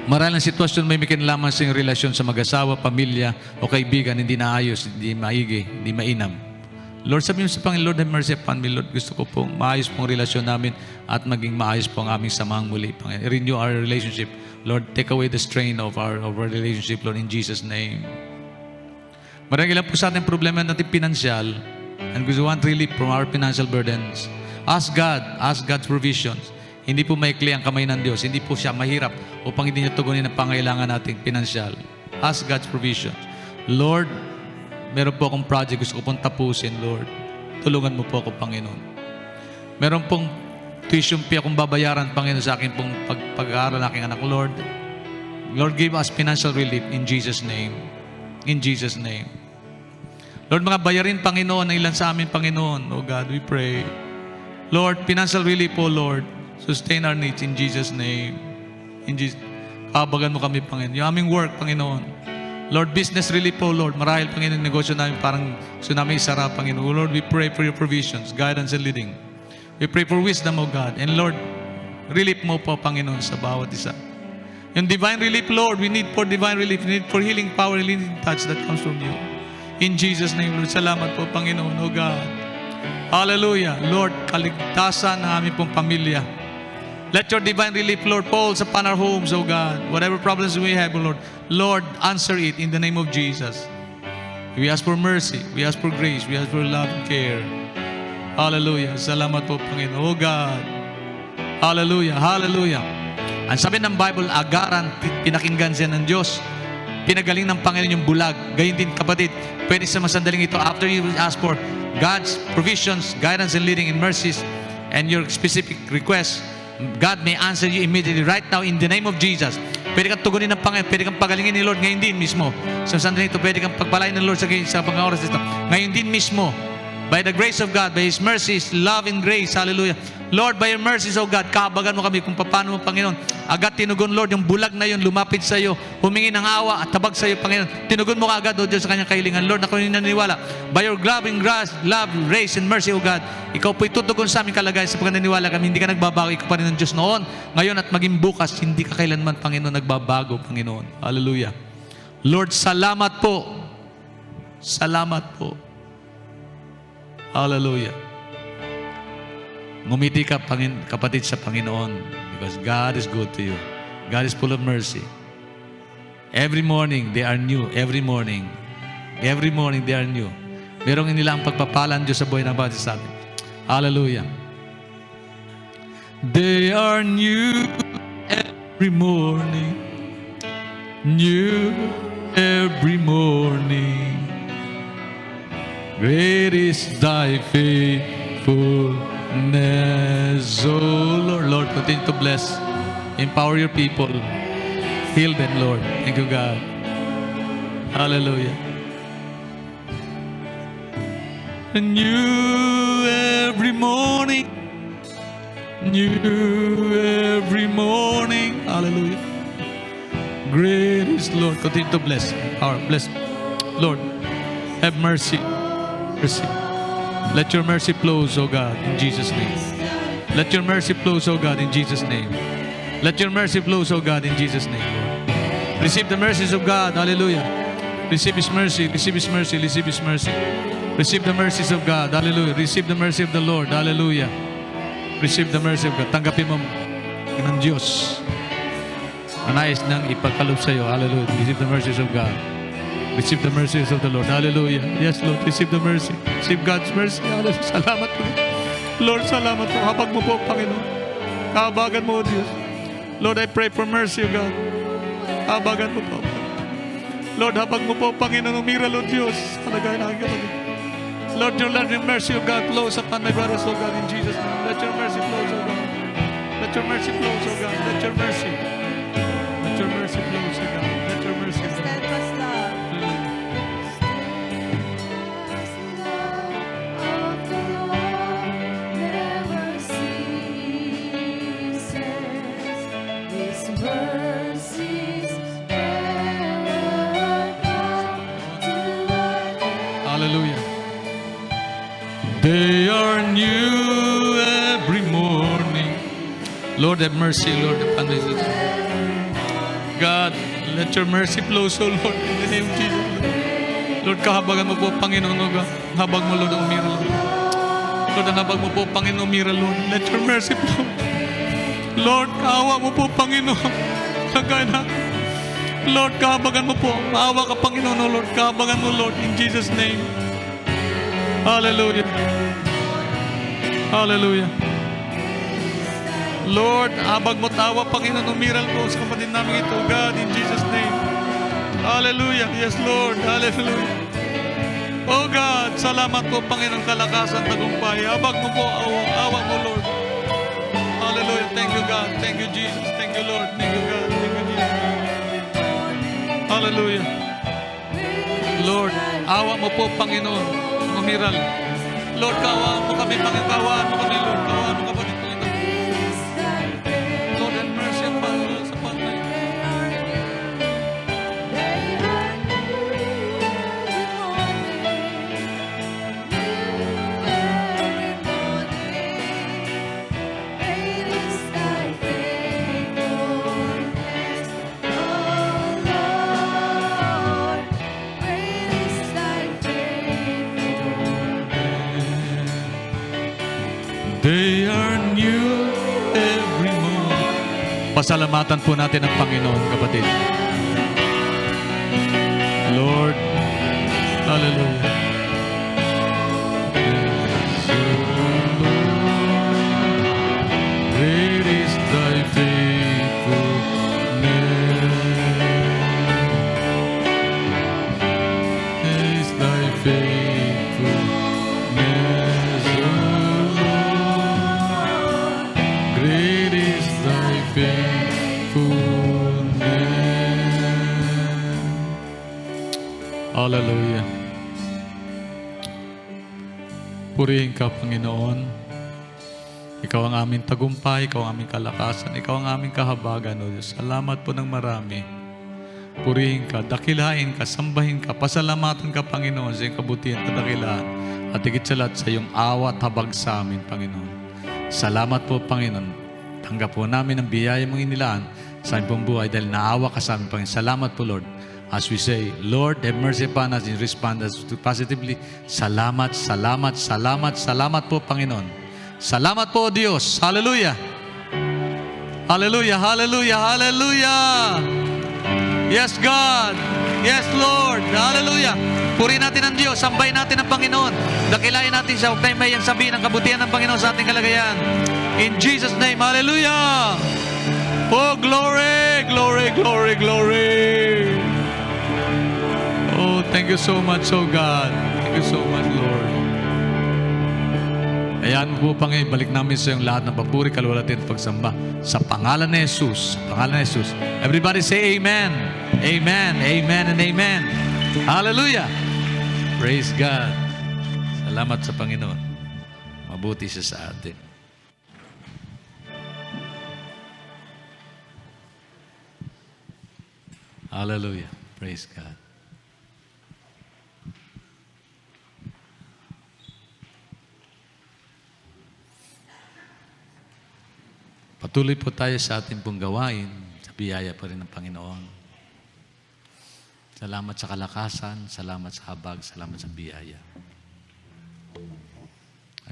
Maraming sitwasyon may kinalaman sa iyong relasyon sa mag-asawa, pamilya, o kaibigan, hindi naayos, hindi maigi, hindi mainam. Lord, sabihin mo sa Panginoon, Lord, have mercy upon me. Lord, gusto ko pong maayos pong relasyon namin at maging maayos po ang aming samahang muli. Panginoon, renew our relationship. Lord, take away the strain of our relationship, Lord, in Jesus' name. Maraming ilan po sa ating problema natin pinansyal, and we want relief from our financial burdens. Ask God's provisions. Hindi po maikli ang kamay ng Diyos. Hindi po siya mahirap upang hindi niya tugunin ang pangailangan nating pinansyal. Ask God's provisions. Lord, meron po akong project, gusto ko pong tapusin, Lord. Tulungan mo po ako, Panginoon. Meron pong tuition fee akong babayaran, Panginoon, sa akin pong pag-aaral ng aking anak, Lord. Lord, give us financial relief in Jesus' name. In Jesus' name. Lord, mga bayarin, Panginoon, na ilan sa amin, Panginoon. Oh God, we pray. Lord, financial relief po, Lord. Sustain our needs in Jesus' name. In Jesus. Kabagan mo kami, Panginoon. Yung aming work, Panginoon. Lord, business relief po, Lord. Marahil, Panginoon, negosyo namin parang gusto namin isara, Panginoon. Lord, we pray for your provisions, guidance, and leading. We pray for wisdom, O God. And Lord, relief mo po, Panginoon, sa bawat isa. Yung divine relief, Lord, we need for divine relief. We need for healing power, healing touch that comes from you. In Jesus' name, Lord, salamat po, Panginoon, O God. Hallelujah. Lord, kaligtasan na aming pong pamilya. Let your divine relief, Lord, falls upon our homes, O God. Whatever problems we have, O Lord, Lord, answer it in the name of Jesus. We ask for mercy. We ask for grace. We ask for love and care. Hallelujah. Salamat po, Panginoon. O God. Hallelujah. Hallelujah. Ang sabi ng Bible, agaran, pinakinggan siya ng Diyos. Pinagaling ng Panginoon yung bulag. Gayun din, kapatid, pwede sa masandaling ito, after you ask for God's provisions, guidance, and leading in mercies, and your specific requests, God may answer you immediately right now in the name of Jesus. Pwede kang tugunin ng Panginoon, pwede kang pagalingin ni Lord ngayon din mismo. Sa sandali ito, pwede kang pagpalain ng Lord sa pang-oras ito. Ngayon din mismo, by the grace of God, by His mercies, love and grace, hallelujah. Lord, by your mercies, O God, kabagan mo kami kung paano mo, Panginoon. Agad tinugon, Lord, yung bulag na yun, lumapit sa iyo, humingi ng awa at tabag sa iyo, Panginoon. Tinugon mo kaagad, O Diyos, sa kanyang kahilingan. Lord, ako yung naniniwala. By your loving grace, love, grace, and mercy, O God, ikaw po'y tutugon sa aming kalagayan sapagkat naniniwala kami, hindi ka nagbabago, ikaw pa rin ang Diyos noon, ngayon at maging bukas, hindi ka kailanman, Panginoon, nagbabago, Panginoon. Hallelujah. Lord, salamat po. Salamat po. Hallelujah. Ngumiti ka, kapatid, sa Panginoon because God is good to you. God is full of mercy. Every morning, they are new. Every morning. Every morning, they are new. Merong inilang pagpapalan Diyos sa buhay ng bawat isa. Hallelujah. They are new every morning. New every morning. Great is thy faithfulness. Oh Lord, Lord, continue to bless. Empower your people. Heal them, Lord. Thank you, God. Hallelujah. New every morning. New every morning. Hallelujah. Great is Lord. Continue to bless. Bless. Lord, have mercy. Mercy. Let your mercy flow, O God, in Jesus' name. Let your mercy flow, O God, in Jesus' name. Let your mercy flow, O God, in Jesus' name, Lord. Receive the mercies of God. Hallelujah. Receive His mercy. Receive His mercy. Receive His mercy. Receive the mercies of God. Hallelujah. Receive the mercy of the Lord. Hallelujah. Receive the mercy of God. Tanggapin mo ng Diyos na nais nang ipagkaloob sa iyo. Hallelujah. Receive the mercies of God. Receive the mercies of the Lord. Hallelujah. Yes, Lord. Receive the mercy. Receive God's mercy. Hallelujah. Salamat po. Lord, salamat po. Habag mo po, Panginoon. Kahabagan mo, O Diyos. Lord, I pray for mercy, O God. Habagan mo po. Lord, habag mo po, Panginoon, umiral, O Diyos. Palagay na aking kapatid. Lord, your Lord, your mercy, O God, flows upon my brothers, O God, in Jesus' name. Let your mercy flow, O God. Let your mercy flow, O God. Let your mercy. Let your mercy flow, O God. Let your mercy flow. Stand us love. Hallelujah. They are new every morning. Lord, have mercy, Lord, upon this. God, let your mercy flow, so Lord, in the name of Jesus. Lord, kahabagan mo po, Panginoon, O God. Habag mo, Lord, ang umira, Lord. Lord, ang habag mo po, Panginoon, umira, Lord. Let your mercy flow. Lord, kaawa mo po, Panginoon. Sagay na. Lord, kahabagan mo po. Maawa ka, Panginoon, O Lord. Kahabagan mo, Lord, in Jesus' name. Hallelujah. Hallelujah. Lord, habag mo tawa, Panginoon, umiral po sa kapatid namin ito, God, in Jesus' name. Hallelujah. Yes, Lord. Hallelujah. Oh God, salamat po, Panginoon, kalakasan, tagumpay. Habag mo po, awa mo, Lord. Hallelujah. Thank you, God. Thank you, Jesus. Thank you, Lord. Thank you, God. Thank you, Jesus. Hallelujah. Lord, awa mo po, Panginoon, umiral. Lord, kaawaan mo kami, Panginoon. Kaawaan mo kami, Lord. Kaawaan mo kami, Panginoon. Lord, have mercy upon us, upon me. They are new every morning. Pasalamatan po natin ang Panginoon, kapatid. Lord, hallelujah. Great is thy faithfulness. Is thy faithfulness, O Lord. Great is thy faithfulness. Hallelujah. Purihin ka, Panginoon. Ikaw ang aming tagumpay, Ikaw ang aming kalakasan, Ikaw ang aming kahabagan, O Diyos. Salamat po ng marami. Purihin ka, dakilain ka, sambahin ka, pasalamatan ka, Panginoon, sa iyong kabutihan, kadakilaan, at higit sa lahat sa iyong awa at habag sa amin, Panginoon. Salamat po, Panginoon. Tanggap po namin ang biyaya mong inilaan sa aming pong buhay dahil naawa ka sa amin, Panginoon. Salamat po, Lord. As we say, Lord, have mercy upon us and respond us to positively. Salamat, salamat, salamat, salamat po, Panginoon. Salamat po, Diyos. Hallelujah. Hallelujah, hallelujah, hallelujah. Yes, God. Yes, Lord. Hallelujah. Purihin natin ang Diyos. Sambay natin ang Panginoon. Dakilain natin siya. Huwag tayong mayang sabihin ang kabutihan ng Panginoon sa ating kalagayan. In Jesus' name. Hallelujah. Oh, glory, glory, glory, glory. Oh, thank you so much, oh God. Thank you so much, Lord. Ayan po, Panginoon, balik namin sa iyong lahat ng papuri, kalwalhatian at pagsamba. Sa pangalan ni Jesus. Sa pangalan ni Jesus. Everybody say amen. Amen, amen, and amen. Hallelujah. Praise God. Salamat sa Panginoon. Mabuti siya sa atin. Hallelujah. Praise God. Patuloy po tayo sa ating pong gawain, sa biyaya pa rin ng Panginoon. Salamat sa kalakasan, salamat sa habag, salamat sa biyaya.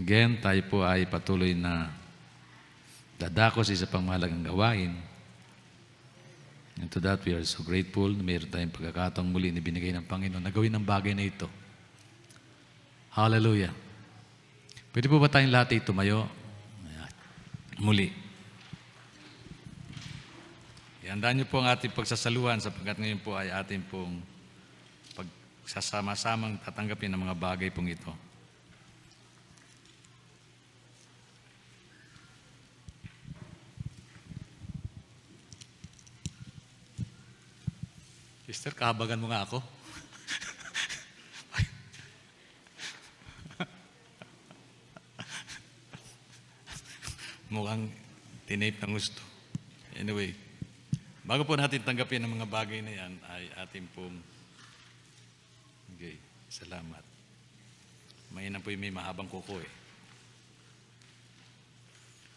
Again, tayo po ay patuloy na dadako sa isa pang mahalagang gawain. And to that, we are so grateful na mayroon tayong pagkakataong muli na binigay ng Panginoon na gawin ang bagay na ito. Hallelujah. Pwede po ba tayong lahat ay tumayo? Ayan. Muli. Ihandaan niyo po ang ating pagsasaluhan sapagkat ngayon po ay ating pong pagsasama-samang tatanggapin ng mga bagay pong ito. Sister, kahabagan mo nga ako. Mukhang tinape ng gusto. Anyway, bago po natin tanggapin ang mga bagay na yan, ay ating pong okay, salamat. Mainam po yung may mahabang kuko eh.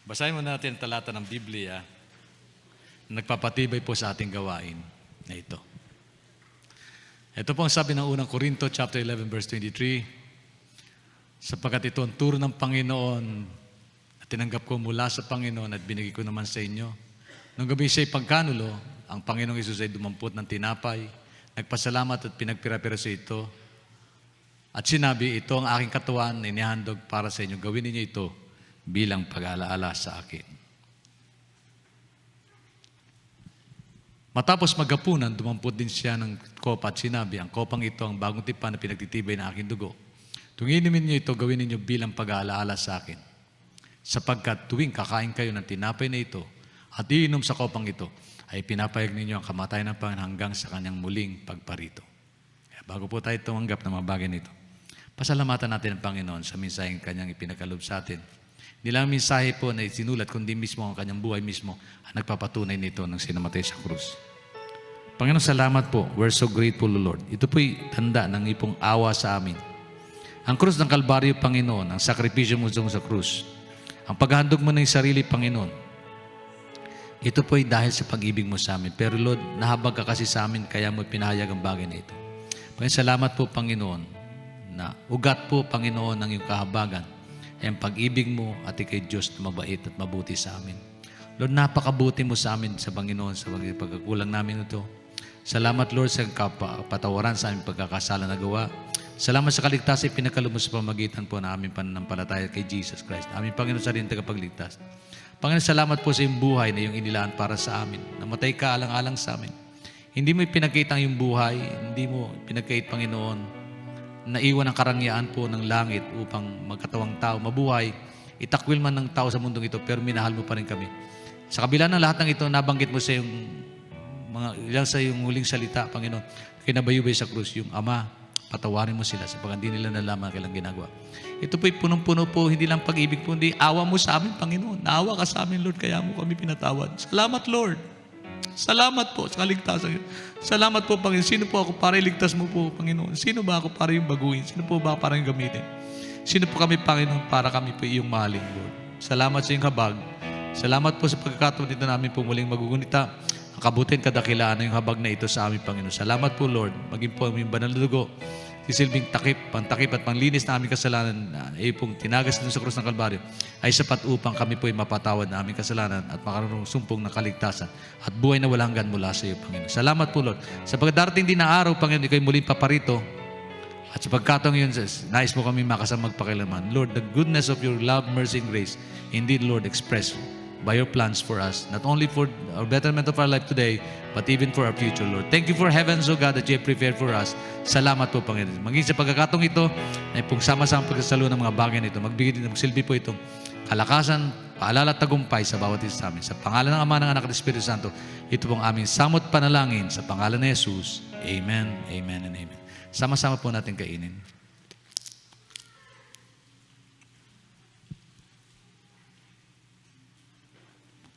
Basahin mo natin ang talata ng Biblia na nagpapatibay po sa ating gawain na ito. Ito po ang sabi ng unang Korinto, chapter 11, verse 23. Sapagkat ito ang turo ng Panginoon at tinanggap ko mula sa Panginoon at binigay ko naman sa inyo. Nung gabi siya'y pagkanulo, ang Panginoong Isus ay dumampot ng tinapay, nagpasalamat at pinagpira-pira sa ito. At sinabi, ito ang aking katawan na inihandog para sa inyo. Gawin ninyo ito bilang pag-alaala sa akin. Matapos maghapunan, dumampot din siya ng kopa at sinabi, ang kopang ito ang bagong tipan na pinagtitibay ng aking dugo. Tuwing inumin niyo ito, gawin ninyo bilang pag-aalaala sa akin. Sapagkat tuwing kakain kayo ng tinapay na ito at iinom sa kopang ito, ay pinapayag ninyo ang kamatayan ng Panginoon hanggang sa kanyang muling pagparito. Kaya bago po tayo tumanggap ng mga bagay nito, pasalamatan natin ang Panginoon sa mensaheng kanyang ipinagkaloob sa atin. Hindi lang mensahe po na isinulat, kundi mismo ang kanyang buhay mismo ang nagpapatunay nito ng sinamatay sa krus. Panginoon, salamat po. We're so grateful, Lord. Ito po'y tanda ng ipong awa sa amin. Ang krus ng Kalbaryo, Panginoon, ang sakripisyo mo sa krus, ang paghandog mo ng sarili, Panginoon, ito po'y dahil sa pag-ibig mo sa amin. Pero Lord, nahabag ka kasi sa amin, kaya mo pinahayag ang bagay na ito. Panginoon, salamat po, Panginoon, na ugat po, Panginoon, ng iyong kahabagan ay ang pag-ibig mo at ikay Diyos na mabait at mabuti sa amin. Lord, napakabuti mo sa amin sa Panginoon sa pagkakulang namin ito. Salamat, Lord, sa kapatawaran sa aming pagkakasala na gawa. Salamat sa kaligtasan pinagkaloob mo sa pamagitan po na aming pananampalataya kay Jesus Christ. Aming Panginoon sa rin tagapagligtas. Panginoon, salamat po sa iyong buhay na iyong inilaan para sa amin. Namatay ka alang-alang sa amin. Hindi mo pinagkait ang iyong buhay. Hindi mo pinagkait, Panginoon, naiwan ang karangyaan po ng langit upang magkatawang tao, mabuhay, itakwil man ng tao sa mundong ito, pero minahal mo pa rin kami. Sa kabila ng lahat ng ito, nabanggit mo sa iyong ilang sa iyong huling salita, Panginoon, kinabayubay sa krus, yung Ama, patawarin mo sila sapagkat hindi nila nalaman kailang ginagawa. Ito po'y punong-puno po, hindi lang pag-ibig po, hindi awa mo sa amin, Panginoon. Naawa ka sa amin, Lord, kaya mo kami pinatawad. Salamat, Lord. Salamat po sa kaligtasan. Salamat po, Panginoon. Sino po ako para iligtas mo po, Panginoon? Sino ba ako para yung baguhin? Sino po ba para yung gamitin? Sino po kami, Panginoon, para kami po iyong mahalin, Lord? Salamat sa iyong habag. Salamat po sa pagkakataon dito namin po muling magugunita. Ang kabutin, kadakilaan na yung habag na ito sa aming Panginoon. Salamat po, Lord. Maging po ang aming banal na dugo, sisilbing pantakip at panglinis na aming kasalanan na pong tinagas dun sa krus ng Kalbaryo ay sapat upang kami po ay mapatawad na aming kasalanan at makaroon sumpong ng kaligtasan at buhay na walang hanggan mula sa iyo, Panginoon. Salamat po, Lord. Sa pagdarating din na araw, Panginoon, ikaw muling paparito at sa pagkataong yun, nais mo kami makasama magpakilaman. Lord, the goodness of your love, mercy, and grace, indeed, Lord, express by your plans for us, not only for our betterment of our life today, but even for our future, Lord. Thank you for heavens, O God, that you have prepared for us. Salamat po, Panginoon. Maging sa pagkakataong ito, ay pong sama-sama pagsasalo ng mga bagay nito, magbigay din, magsilbi po itong kalakasan, paalala at tagumpay sa bawat isa sa amin. Sa pangalan ng Ama, ng Anak at Espiritu Santo, ito pong aming samot panalangin sa pangalan ni Jesus. Amen, amen, and amen. Sama-sama po natin kainin.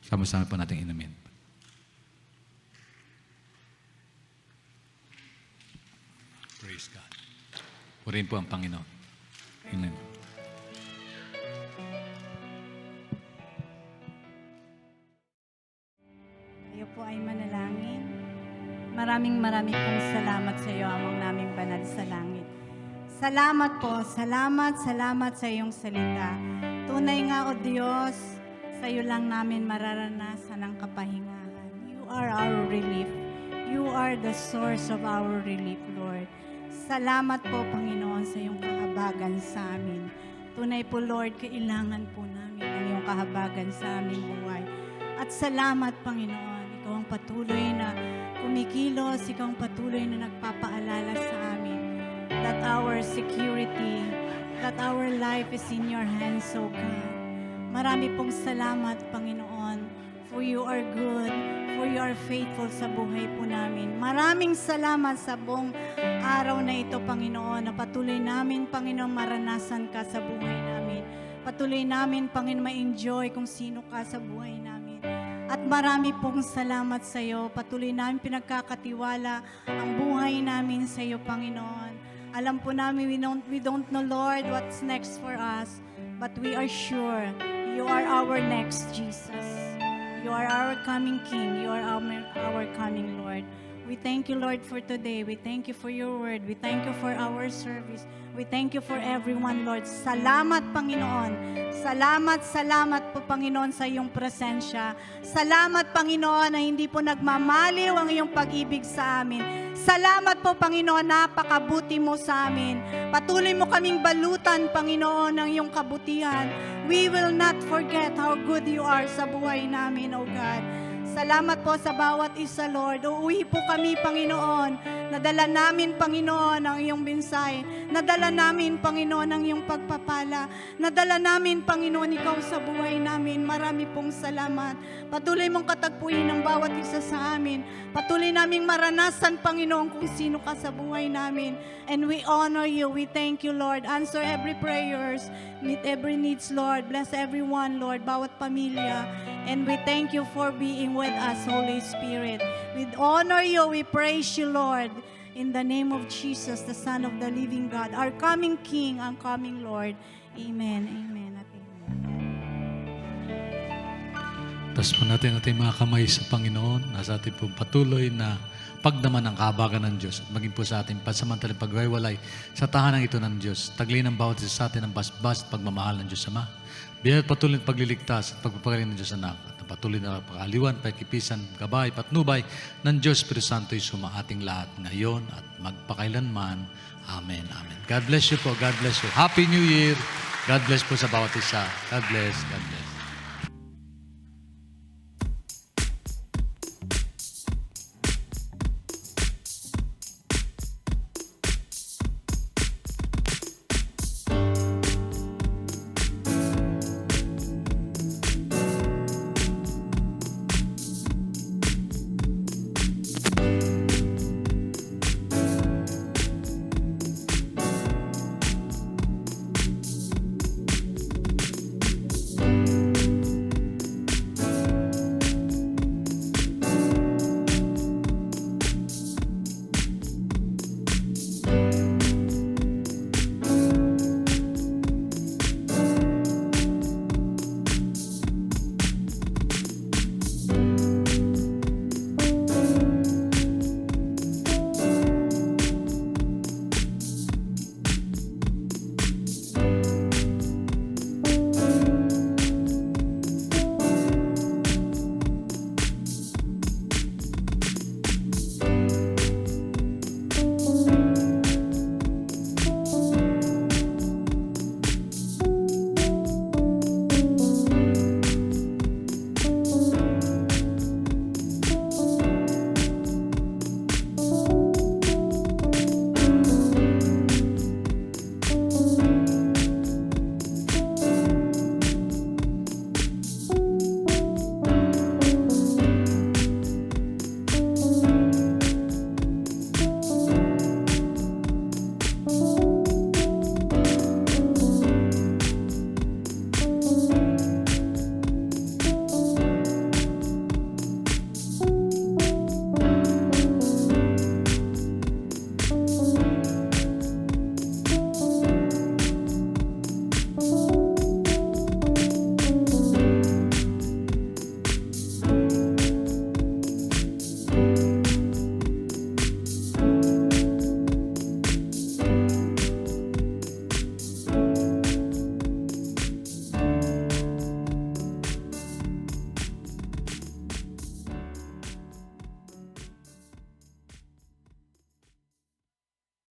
Sama-sama po natin inumin. Praise God. Purihin po ang Panginoon. Amen. manalangin. Maraming pong salamat sa iyo, Amang naming banal sa langit. Salamat po, salamat sa iyong salita. Tunay nga, O Diyos, sa iyo lang namin mararanasan ang kapahingahan. You are our relief. You are the source of our relief, Lord. Salamat po, Panginoon, sa iyong kahabagan sa amin. Tunay po, Lord, kailangan po namin ang iyong kahabagan sa aming buhay. At salamat, Panginoon, ikaw ang patuloy na kumikilos, ikaw ang patuloy na nagpapaalala sa amin that our security, that our life is in your hands, O God. Marami pong salamat, Panginoon, for you are good, for you are faithful sa buhay po namin. Maraming salamat sa buong araw na ito, Panginoon, na patuloy namin, Panginoon, maranasan ka sa buhay namin. Patuloy namin, Panginoon, ma-enjoy kung sino ka sa buhay namin. At marami pong salamat sa iyo. Patuloy namin pinagkakatiwala ang buhay namin sa iyo, Panginoon. Alam po namin, we don't know, Lord, what's next for us. But we are sure you are our next Jesus. You are our coming King. You are our coming Lord. We thank you, Lord, for today. We thank you for your word. We thank you for our service. We thank you for everyone, Lord. Salamat, Panginoon. Salamat po, Panginoon, sa iyong presensya. Salamat, Panginoon, na hindi po nagmamaliw ang iyong pag-ibig sa amin. Salamat po, Panginoon, napakabuti mo sa amin. Patuloy mo kaming balutan, Panginoon, ng iyong kabutihan. We will not forget how good you are sa buhay namin, O God. Salamat po sa bawat isa, Lord. Uuwi po kami, Panginoon. Nadala namin, Panginoon, ang iyong binsay. Nadala namin, Panginoon, ang iyong pagpapala. Nadala namin, Panginoon, ikaw sa buhay namin. Marami pong salamat. Patuloy mong katagpuin ang bawat isa sa amin. Patuloy naming maranasan, Panginoon, kung sino ka sa buhay namin. And we honor you. We thank you, Lord. Answer every prayers. Meet every needs, Lord. Bless everyone, Lord. Bawat pamilya. And we thank you for being with us, Holy Spirit. We honor you. We praise you, Lord. In the name of Jesus, the Son of the living God, our coming King, our coming Lord. Amen. Amen. At amen. Taas po natin ating mga kamay sa Panginoon na sa ating pong patuloy na pagdaman ng kahabagan ng Diyos at maging po sa ating pansamantalang pagwawalay sa tahanang ito ng Diyos. Taglay ng bawat isa sa atin ang basbas at pagmamahal ng Diyos Ama. Biyaya at patuloy na pagliligtas at pagpapagaling ng Diyos Anak at patuloy na pagkakaliwan, pagkipisan, gabay, patnubay ng Diyos Espiritu Santo ay suma ating lahat ngayon at magpakailanman. Amen. Amen. God bless you po. God bless you. Happy New Year. God bless po sa bawat isa. God bless. God bless.